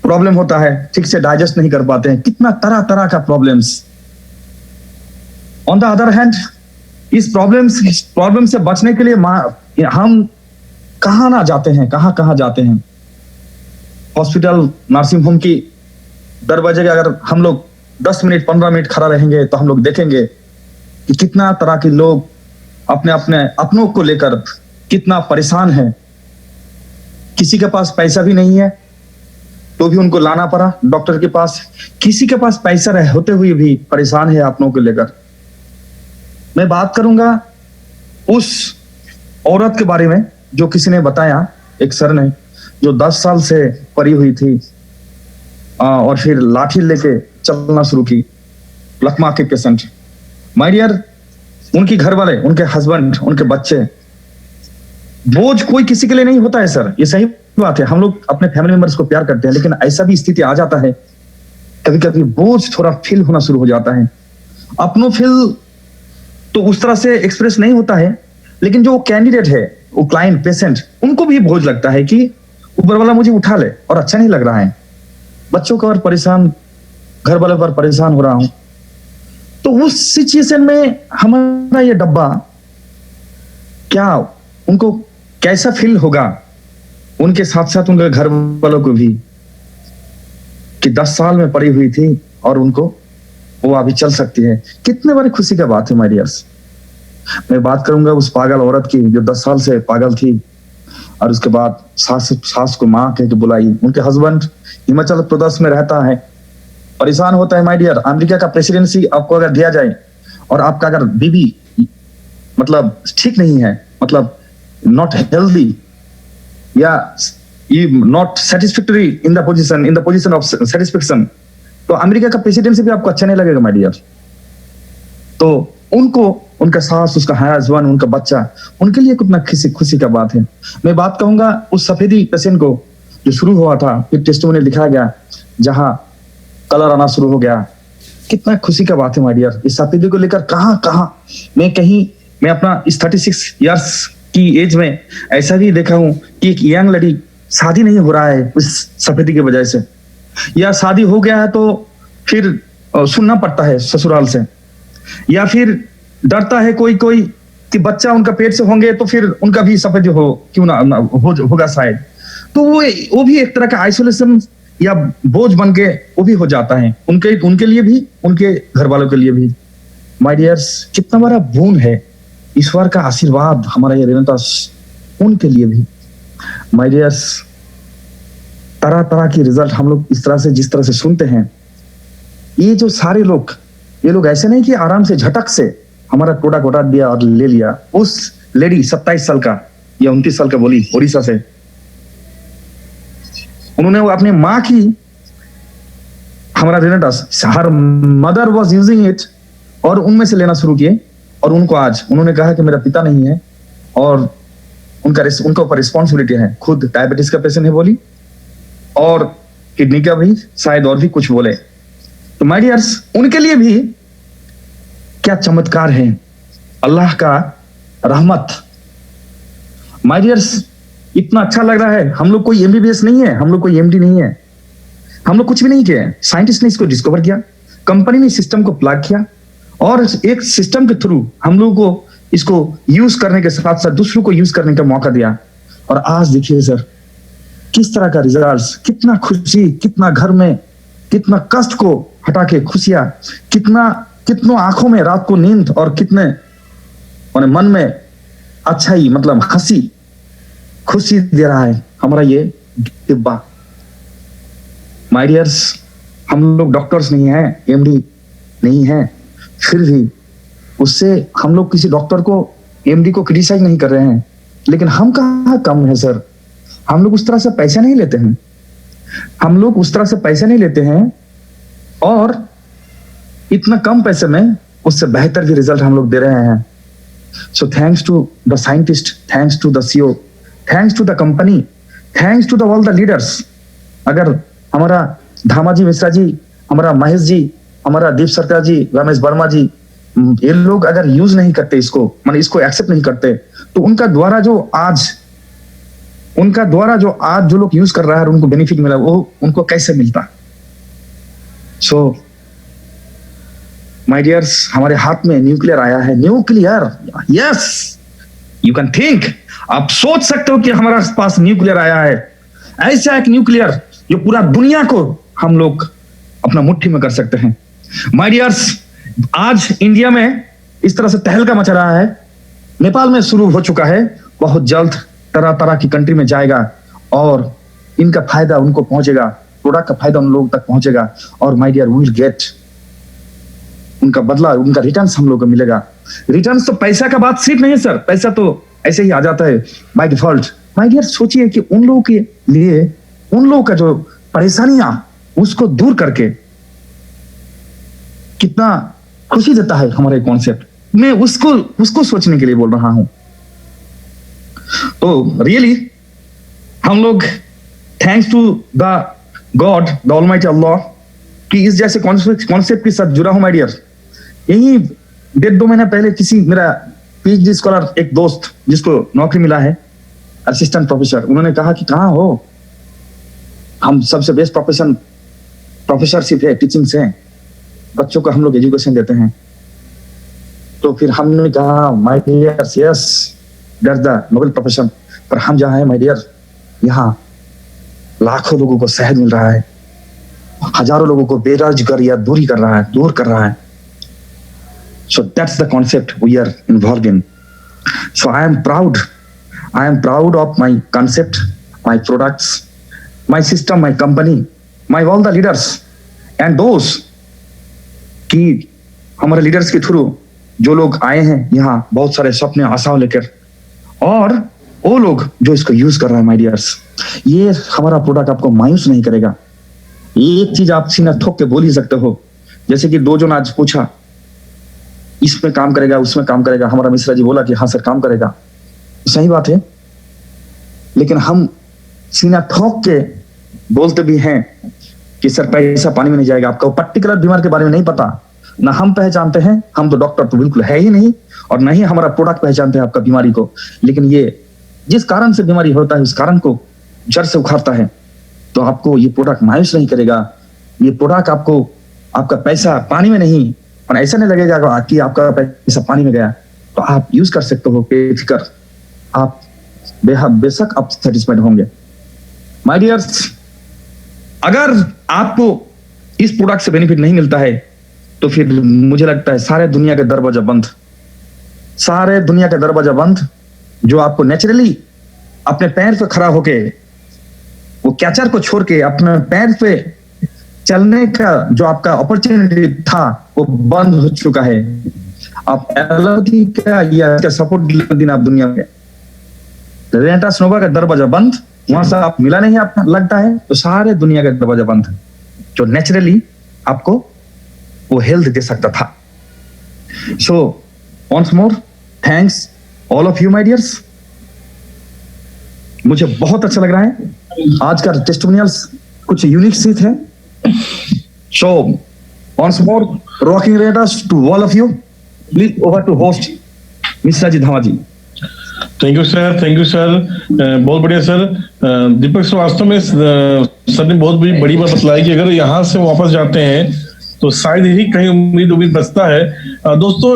प्रॉब्लम होता है, ठीक से डाइजेस्ट नहीं कर पाते हैं। कितना तरह तरह का problems. On the other hand, इस प्रॉब्लम से बचने के लिए हम कहाँ ना जाते हैं, कहाँ जाते हैं। हॉस्पिटल, नर्सिंग होम की दरवाजे के अगर हम लोग 10 मिनट 15 मिनट खड़ा रहेंगे तो हम लोग देखेंगे कि कितना तरह के लोग अपनों को लेकर कितना परेशान है। किसी के पास पैसा भी नहीं है तो भी उनको लाना पड़ा डॉक्टर के पास, किसी के पास पैसा होते हुए भी परेशान है अपनों को लेकर। मैं बात करूंगा उस औरत के बारे में जो किसी ने बताया, एक सर ने, जो 10 साल से पड़ी हुई थी और फिर लाठी लेके चलना शुरू की, लकवा के पेशेंट। माय डियर, उनकी घर वाले, उनके हस्बैंड, उनके बच्चे, बोझ कोई किसी के लिए नहीं होता है सर, ये सही बात है। हम लोग अपने फैमिली मेंबर्स को प्यार करते हैं, लेकिन ऐसा भी स्थिति आ जाता है कभी कभी बोझ थोड़ा फील होना शुरू हो जाता है। अपनों फील तो उस तरह से एक्सप्रेस नहीं होता है, लेकिन जो कैंडिडेट है, वो क्लाइंट, पेशेंट, उनको भी बोझ लगता है कि ऊपर वाला मुझे उठा ले और अच्छा नहीं लग रहा है, बच्चों का और परेशान, घर वालों पर परेशान हो रहा हूं। तो उस सिचुएशन में हमारा ये डब्बा, क्या उनको कैसा फील होगा, उनके साथ साथ उनके घर वालों को भी, कि 10 साल में पड़ी हुई थी और उनको वो अभी चल सकती है। कितने बड़ी खुशी का बात है माय डियर्स। मैं बात करूंगा उस पागल औरत की जो 10 साल से पागल थी, और उसके बाद सास को माँ कह के बुलाई। उनके हस्बैंड हिमाचल प्रदेश में रहता है, परेशान होता है। माय डियर, अमेरिका का प्रेसिडेंसी आपको अगर दिया जाए और आपका अगर बीबी मतलब ठीक नहीं है, मतलब नॉट हेल्दी, या not satisfactory in the position of satisfaction, तो अमेरिका का प्रेसिडेंसी भी आपको अच्छा नहीं लगेगा माय डियर। तो उनको, उनका सास, उसका हस्बैंड, उनका बच्चा, उनके लिए कितना खुशी का बात है। मैं बात कहूंगा उस सफेदी पेशेंट को जो शुरू हुआ था, फिर टेस्टिमोनी लिखा गया, जहां कलर आना शुरू हो गया। कितना खुशी का बात है माय डियर। इस सफेदी को लेकर कहां मैं अपना इस 36 इयर्स की एज में ऐसा भी देखा हूं कि एक यंग लड़ी शादी नहीं हो रहा है उस सफेदी की वजह से, या शादी हो गया है तो फिर सुनना पड़ता है ससुराल से, या फिर डरता है कोई कि बच्चा उनका पेट से होंगे तो फिर उनका भी सफेद क्यों ना होगा शायद। तो वो भी एक तरह का आइसोलेशन या बोझ बन के वो भी हो जाता है, उनके लिए भी, उनके घर वालों के लिए भी। माय डियर्स, कितना बड़ा बोन है, ईश्वर का आशीर्वाद हमारा ये रेवेंटास उनके लिए भी। माय डियर्स, तरह तरह की रिजल्ट हम लोग इस तरह से, जिस तरह से सुनते हैं, ये जो सारे लोग, ये लोग ऐसे नहीं कि आराम से झटक से हमारा प्रोडक्ट उठा दिया और ले लिया। उस लेडी 27 साल का या 29 साल का बोली, ओडिशा से, उन्होंने वो अपनी माँ की, हमारा Renatus, her mother was using it, और उनमें से लेना शुरू किए। और उनको आज उन्होंने कहा कि मेरा पिता नहीं है और उनके ऊपर रिस्पॉन्सिबिलिटी है। खुद डायबिटीज का पेशेंट है बोली, और किडनी का भी, शायद और भी कुछ बोले। तो माय डियर्स, उनके लिए भी क्या चमत्कार है, अल्लाह का रहमत। माय डियर्स, इतना अच्छा लग रहा है। हम लोग कोई एमबीबीएस नहीं है, हम लोग कोई एमडी नहीं है, हम लोग कुछ भी नहीं किया। साइंटिस्ट ने इसको डिस्कवर किया, कंपनी ने सिस्टम को प्लग किया, और एक सिस्टम के थ्रू हम लोगों को इसको यूज करने के साथ साथ दूसरों को यूज करने का मौका दिया। और आज देखिए सर, किस तरह का रिजल्ट्स, कितना खुशी, कितना घर में, कितना कष्ट को हटा के खुशियां, कितनों आंखों में रात को नींद, और कितने मन में अच्छाई, मतलब हंसी, खुशी दे रहा है हमारा ये डिब्बा। माय डियर्स, हम लोग डॉक्टर्स नहीं है, एमडी नहीं है, फिर भी उससे हम लोग किसी डॉक्टर को, एमडी को क्रिटिसाइज नहीं कर रहे हैं। लेकिन हम कहाँ कम है सर, हम लोग उस तरह से पैसे नहीं लेते हैं, हम लोग उस तरह से पैसे नहीं लेते हैं, और इतना कम पैसे में उससे बेहतर भी रिजल्ट हम लोग दे रहे हैं। So thanks to the scientist, thanks to the CEO, thanks to the company, thanks to the all the leaders. अगर हमारा धामाजी मिश्रा जी, हमारा महेश जी, हमारा दीप सरकार जी, रमेश वर्मा जी, ये लोग अगर यूज नहीं करते इसको, माने इसको एक्सेप्ट नहीं करते, तो उनका द्वारा जो आज जो लोग यूज कर रहा है, उनको बेनिफिट मिला, वो उनको कैसे मिलता। सो माय डियर्स, हमारे हाथ में न्यूक्लियर आया है, nuclear, yes, you can think, आप सोच सकते हो कि हमारे पास न्यूक्लियर आया है, ऐसा एक न्यूक्लियर जो पूरा दुनिया को हम लोग अपना मुट्ठी में कर सकते हैं। माय डियर्स, आज इंडिया में इस तरह से तहलका मचा रहा है, नेपाल में शुरू हो चुका है, बहुत जल्द तरह तरह की कंट्री में जाएगा, और इनका फायदा उनको पहुंचेगा, प्रोडक्ट का फायदा उन लोगों तक पहुंचेगा, और my dear, we will get उनका बदला, उनका रिटर्न्स हम लोग को मिलेगा। रिटर्न्स तो पैसा का बात सिर्फ नहीं है सर, पैसा तो ऐसे ही आ जाता है बाय डिफॉल्ट। माय डियर, सोचिए कि उन लोगों के लिए, उन लोगों का जो परेशानियां, उसको दूर करके कितना खुशी देता है हमारे कॉन्सेप्ट। मैं उसको सोचने के लिए बोल रहा हूं। तो रियली हम लोग thanks to the God, the almighty Allah, कि इस जैसे कॉन्सेप्ट के साथ जुड़ा हूं माय डियर। यही 1.5-2 महीना पहले किसी मेरा पीएचडी स्कॉलर, एक दोस्त जिसको नौकरी मिला है असिस्टेंट प्रोफेसर, उन्होंने कहा कि कहाँ हो, हम सबसे बेस्ट प्रोफेसरशिप है, टीचिंग से, बच्चों को हम लोग एजुकेशन देते हैं। तो फिर हमने कहा my dear, yes, that's the noble profession, पर हम जहाँ हैं माय डियर, यहाँ लाखों लोगों को शहद मिल रहा है, हजारों लोगों को बेरोजगारी दूर कर रहा है। So that's the concept we are involved in. So I am proud of my concept, my products, my system, my company, my all the leaders and those कि हमारे लीडर्स के थ्रू जो लोग आए हैं यहाँ बहुत सारे सपने आशाओं लेकर, और वो लोग जो इसको यूज कर रहे हैं माय डियर्स, ये हमारा प्रोडक्ट आपको मायूस नहीं करेगा। एक चीज आप सीना ठोक के बोल ही सकते हो, जैसे कि 2 जन आज पूछा इसमें काम करेगा, उसमें काम करेगा, हमारा मिश्रा जी बोला कि हाँ सर काम करेगा, सही बात है। लेकिन हम सीना ठोक के बोलते भी हैं कि सर पैसा पानी में नहीं जाएगा, आपका पर्टिकुलर बीमार के बारे में नहीं पता, ना हम पहचानते हैं, हम तो डॉक्टर तो बिल्कुल है ही नहीं, और ना ही हमारा प्रोडक्ट पहचानते हैं आपका बीमारी को। लेकिन ये जिस कारण से बीमारी होता है उस कारण को जड़ से उखाड़ता है। तो आपको ये प्रोडक्ट मायूस नहीं करेगा, ये प्रोडक्ट आपको, आपका पैसा पानी में नहीं, और ऐसा नहीं लगेगा कि आपका पैसा पानी में गया, तो आप यूज कर सकते हो बेफिक्र, आप बेशक आप सेटिस्फाइड होंगे। माय डियर्स, अगर आपको इस प्रोडक्ट से बेनिफिट नहीं मिलता है तो फिर मुझे लगता है सारे दुनिया के दरवाजा बंद, सारे दुनिया का दरवाजा बंद। जो आपको नेचुरली अपने पैर पे खड़ा होके, वो कैचर को छोड़ के अपने पैर पे चलने का जो आपका अपॉर्चुनिटी था वो बंद हो चुका है। आप एलोपैथी का या सपोर्ट दिन आप दुनिया में, रेनेटा स्नोवा का दरवाजा बंद, वहां से आप मिला नहीं आप लगता है, तो सारे दुनिया का दरवाजा बंद है जो नेचुरली आपको वो हेल्थ दे सकता था। So once more thanks all of you my dears, मुझे बहुत अच्छा लग रहा है। आज का टेस्टिमोनियल्स कुछ यूनिक सी थे। सो once more rocking raiders to all of you. Please over to host Mishra ji Dhama ji. Thank you sir, thank you sir, बहुत बढ़िया सर। दीपक सर, वास्तव में सर ने बहुत बड़ी बात बतलाई कि अगर यहाँ से वापस जाते हैं तो शायद ही कहीं उम्मीद बचता है। दोस्तों,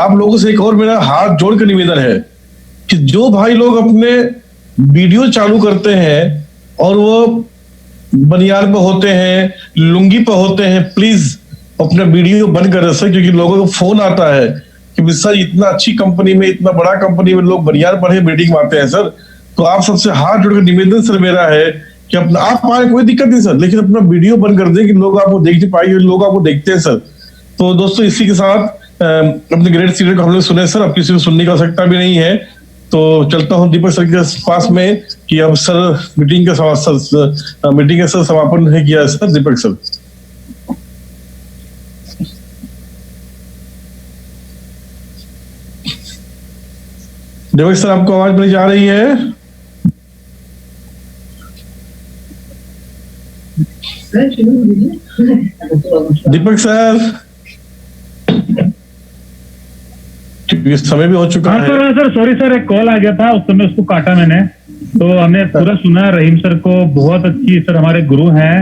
आप लोगों से एक और मेरा हाथ जोड़ कर निवेदन है कि जो भाई लोग अपने वीडियो चालू करते हैं और वो बनियान पे होते हैं, लुंगी पे होते हैं, प्लीज अपना वीडियो बंद कर सर, क्योंकि लोगों को फोन आता है कि मिस्टर इतना अच्छी कंपनी में, इतना बड़ा कंपनी में लोग बनियान पढ़े मीटिंग में आते हैं सर। तो आप सबसे हाथ जोड़कर निवेदन सर मेरा है कि अपना आप आए, कोई दिक्कत नहीं सर, लेकिन अपना वीडियो बंद कर दें कि लोग आपको देख नहीं पाएंगे, लोग आपको देखते हैं सर। तो दोस्तों, इसी के साथ अपने ग्रेट सीनियर को हम लोग सुने सर, अब किसी को सुनने की आवश्यकता भी नहीं है। तो चलता हूँ दीपक सर के पास में कि अब सर मीटिंग का सर समापन है किया सर। दीपक सर। दीपक सर, आपको आवाज मेरी जा रही है? दीपक सर, समय भी हो चुका है। सर सॉरी सर, एक कॉल आ गया था, उस समय उसको काटा मैंने। तो हमने पूरा सुना। रहीम सर को बहुत अच्छी, सर हमारे गुरु हैं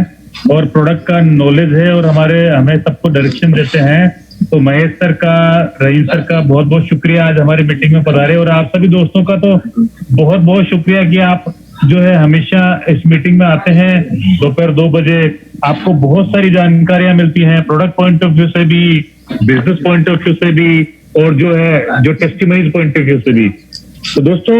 और प्रोडक्ट का नॉलेज है और हमें सबको डायरेक्शन देते हैं। तो महेश सर का, रहीम सर का बहुत बहुत शुक्रिया आज हमारी मीटिंग में पधारे। और आप सभी दोस्तों का तो बहुत बहुत शुक्रिया कि आप जो है हमेशा इस मीटिंग में आते हैं दोपहर 2 बजे। आपको बहुत सारी जानकारियां मिलती हैं, प्रोडक्ट पॉइंट ऑफ व्यू से भी, बिजनेस पॉइंट ऑफ व्यू से भी, और जो टेस्टिमोनीज पॉइंट ऑफ व्यू से भी। तो दोस्तों,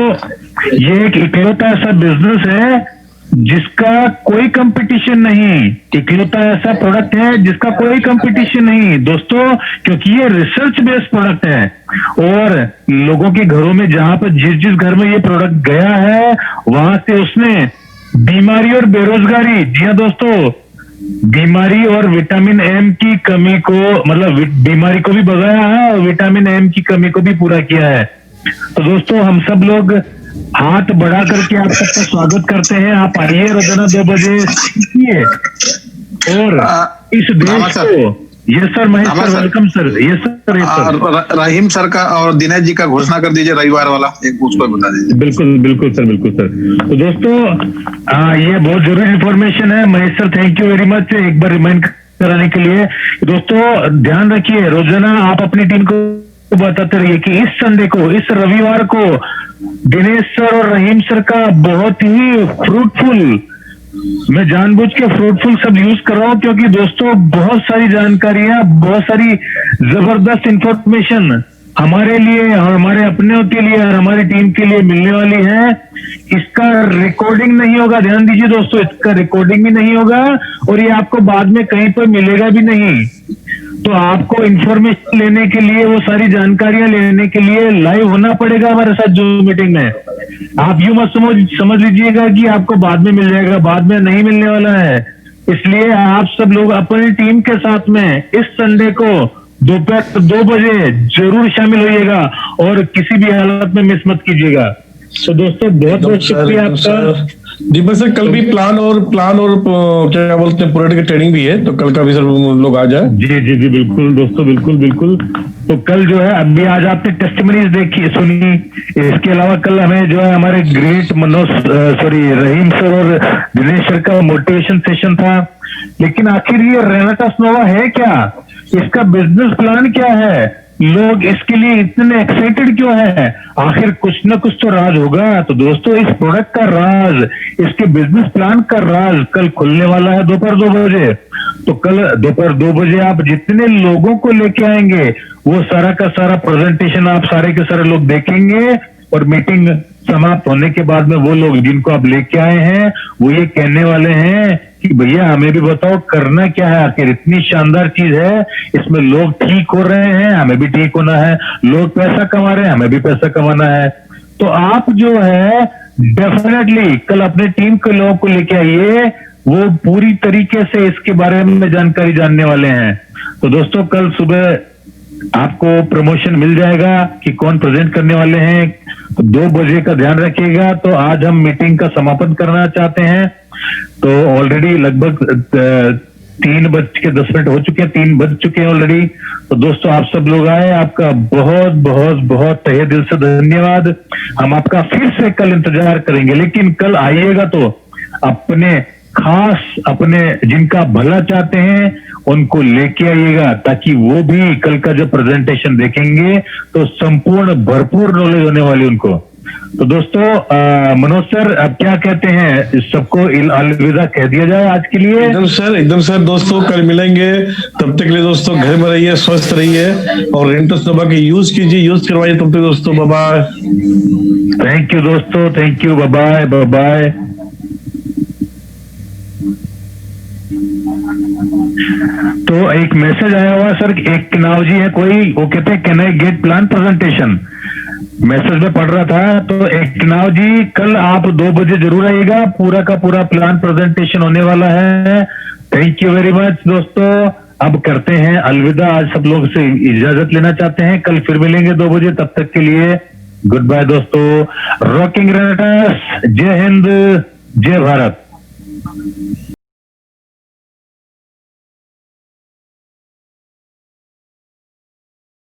ये एक इकलौता ऐसा बिजनेस है जिसका कोई कंपटीशन नहीं, इकलौता ऐसा प्रोडक्ट है जिसका कोई कंपटीशन नहीं दोस्तों, क्योंकि ये रिसर्च बेस्ड प्रोडक्ट है। और लोगों के घरों में, जहां पर जिस घर में ये प्रोडक्ट गया है, वहां से उसने बीमारी और बेरोजगारी, जी हाँ दोस्तों, बीमारी और विटामिन एम की कमी को, मतलब बीमारी को भी भगाया है और विटामिन एम की कमी को भी पूरा किया है। तो दोस्तों, हम सब लोग हाथ बढ़ा करके आप सबका स्वागत करते हैं। आप आइए रोजाना 2 बजे सीखिए और इस देश को। Yes sir, Mahesh sir, welcome sir. Yes sir, Rahim sir का और दिनेश जी का घोषणा कर दीजिए रविवार वाला, एक उसको बता दीजिए। बिल्कुल बिल्कुल सर, बिल्कुल सर। तो दोस्तों, ये बहुत जरूरी इंफॉर्मेशन है। Mahesh sir, thank you very much एक बार रिमाइंड कराने के लिए। दोस्तों, ध्यान रखिए, रोजाना आप अपनी टीम को बताते रहिए कि इस संडे को, इस रविवार को दिनेश सर और रहीम सर का बहुत ही फ्रूटफुल, मैं जानबूझ के फ्रूटफुल सब यूज कर रहा हूं, क्योंकि दोस्तों बहुत सारी जानकारियां, बहुत सारी जबरदस्त इंफॉर्मेशन हमारे लिए और हमारे अपने के लिए और हमारी टीम के लिए मिलने वाली है। इसका रिकॉर्डिंग नहीं होगा, ध्यान दीजिए दोस्तों, इसका रिकॉर्डिंग भी नहीं होगा और ये आपको बाद में कहीं पर मिलेगा भी नहीं। तो आपको इंफॉर्मेशन लेने के लिए, वो सारी जानकारियां लेने के लिए लाइव होना पड़ेगा हमारे साथ जो मीटिंग में। आप यूं मत समझ लीजिएगा कि आपको बाद में मिल जाएगा, बाद में नहीं मिलने वाला है। इसलिए आप सब लोग अपनी टीम के साथ में इस संडे को दोपहर 2 बजे जरूर शामिल होइएगा और किसी भी हालत में मिस मत कीजिएगा। तो दोस्तों, बहुत बहुत शुक्रिया आपका। दीपक सर, कल भी प्लान और क्या बोलते हैं, प्रोडक्ट की ट्रेनिंग भी है, तो कल का भी सर लोग आ जाए। जी जी जी, बिल्कुल दोस्तों, बिल्कुल बिल्कुल। तो कल जो है, अभी आज आपने टेस्टिमनीज देखी, सुनी, इसके अलावा कल हमें जो है हमारे ग्रेट रहीम सर और दिनेश सर का मोटिवेशन सेशन था। लेकिन आखिर ये रेनाटास नोवा है क्या, इसका बिजनेस प्लान क्या है, लोग इसके लिए इतने एक्साइटेड क्यों है, आखिर कुछ ना कुछ तो राज होगा। तो दोस्तों, इस प्रोडक्ट का राज, इसके बिजनेस प्लान का राज कल खुलने वाला है दोपहर 2 बजे। तो कल दोपहर 2 बजे आप जितने लोगों को लेके आएंगे, वो सारा का सारा प्रेजेंटेशन आप सारे के सारे लोग देखेंगे। और मीटिंग समाप्त होने के बाद में वो लोग जिनको आप लेके आए हैं, वो ये कहने वाले हैं कि भैया हमें भी बताओ करना क्या है, आखिर इतनी शानदार चीज है, इसमें लोग ठीक हो रहे हैं, हमें भी ठीक होना है, लोग पैसा कमा रहे हैं, हमें भी पैसा कमाना है। तो आप जो है डेफिनेटली कल अपने टीम के लोगों को लेके आइए, वो पूरी तरीके से इसके बारे में जानकारी जानने वाले हैं। तो दोस्तों, कल सुबह आपको प्रमोशन मिल जाएगा कि कौन प्रेजेंट करने वाले हैं, तो 2 बजे का ध्यान रखिएगा। तो आज हम मीटिंग का समापन करना चाहते हैं। तो ऑलरेडी लगभग 3:10 हो चुके हैं, 3 बज चुके हैं ऑलरेडी। तो दोस्तों आप सब लोग आए, आपका बहुत बहुत बहुत तहे दिल से धन्यवाद। हम आपका फिर से कल इंतजार करेंगे, लेकिन कल आइएगा तो अपने खास, अपने जिनका भला चाहते हैं उनको लेके आइएगा, ताकि वो भी कल का जो प्रेजेंटेशन देखेंगे तो संपूर्ण भरपूर नॉलेज होने वाली उनको। तो दोस्तों मनोज सर अब क्या कहते हैं, सबको अलविदा कह दिया जाए आज के लिए। एकदम सर दोस्तों, कल मिलेंगे। तब तक के लिए दोस्तों घर में रहिए, स्वस्थ रहिए और रेंटस दवा के यूज कीजिए, यूज करवाइए। तब तक दोस्तों बाय बाय। थैंक यू दोस्तों, thank you, bye bye, bye bye. तो एक मैसेज आया हुआ सर, एक किनाव जी है कोई, वो कहते हैं can I get plan presentation, message में पढ़ रहा था। तो एक किनाव जी कल आप 2 बजे जरूर आइएगा, पूरा का पूरा प्लान प्रेजेंटेशन होने वाला है। थैंक यू वेरी मच दोस्तों। अब करते हैं अलविदा, आज सब लोग से इजाजत लेना चाहते हैं, कल फिर मिलेंगे 2 बजे। तब तक के लिए गुड बाय दोस्तों। रॉकिंग रेनेटर्स, जय हिंद, जय भारत।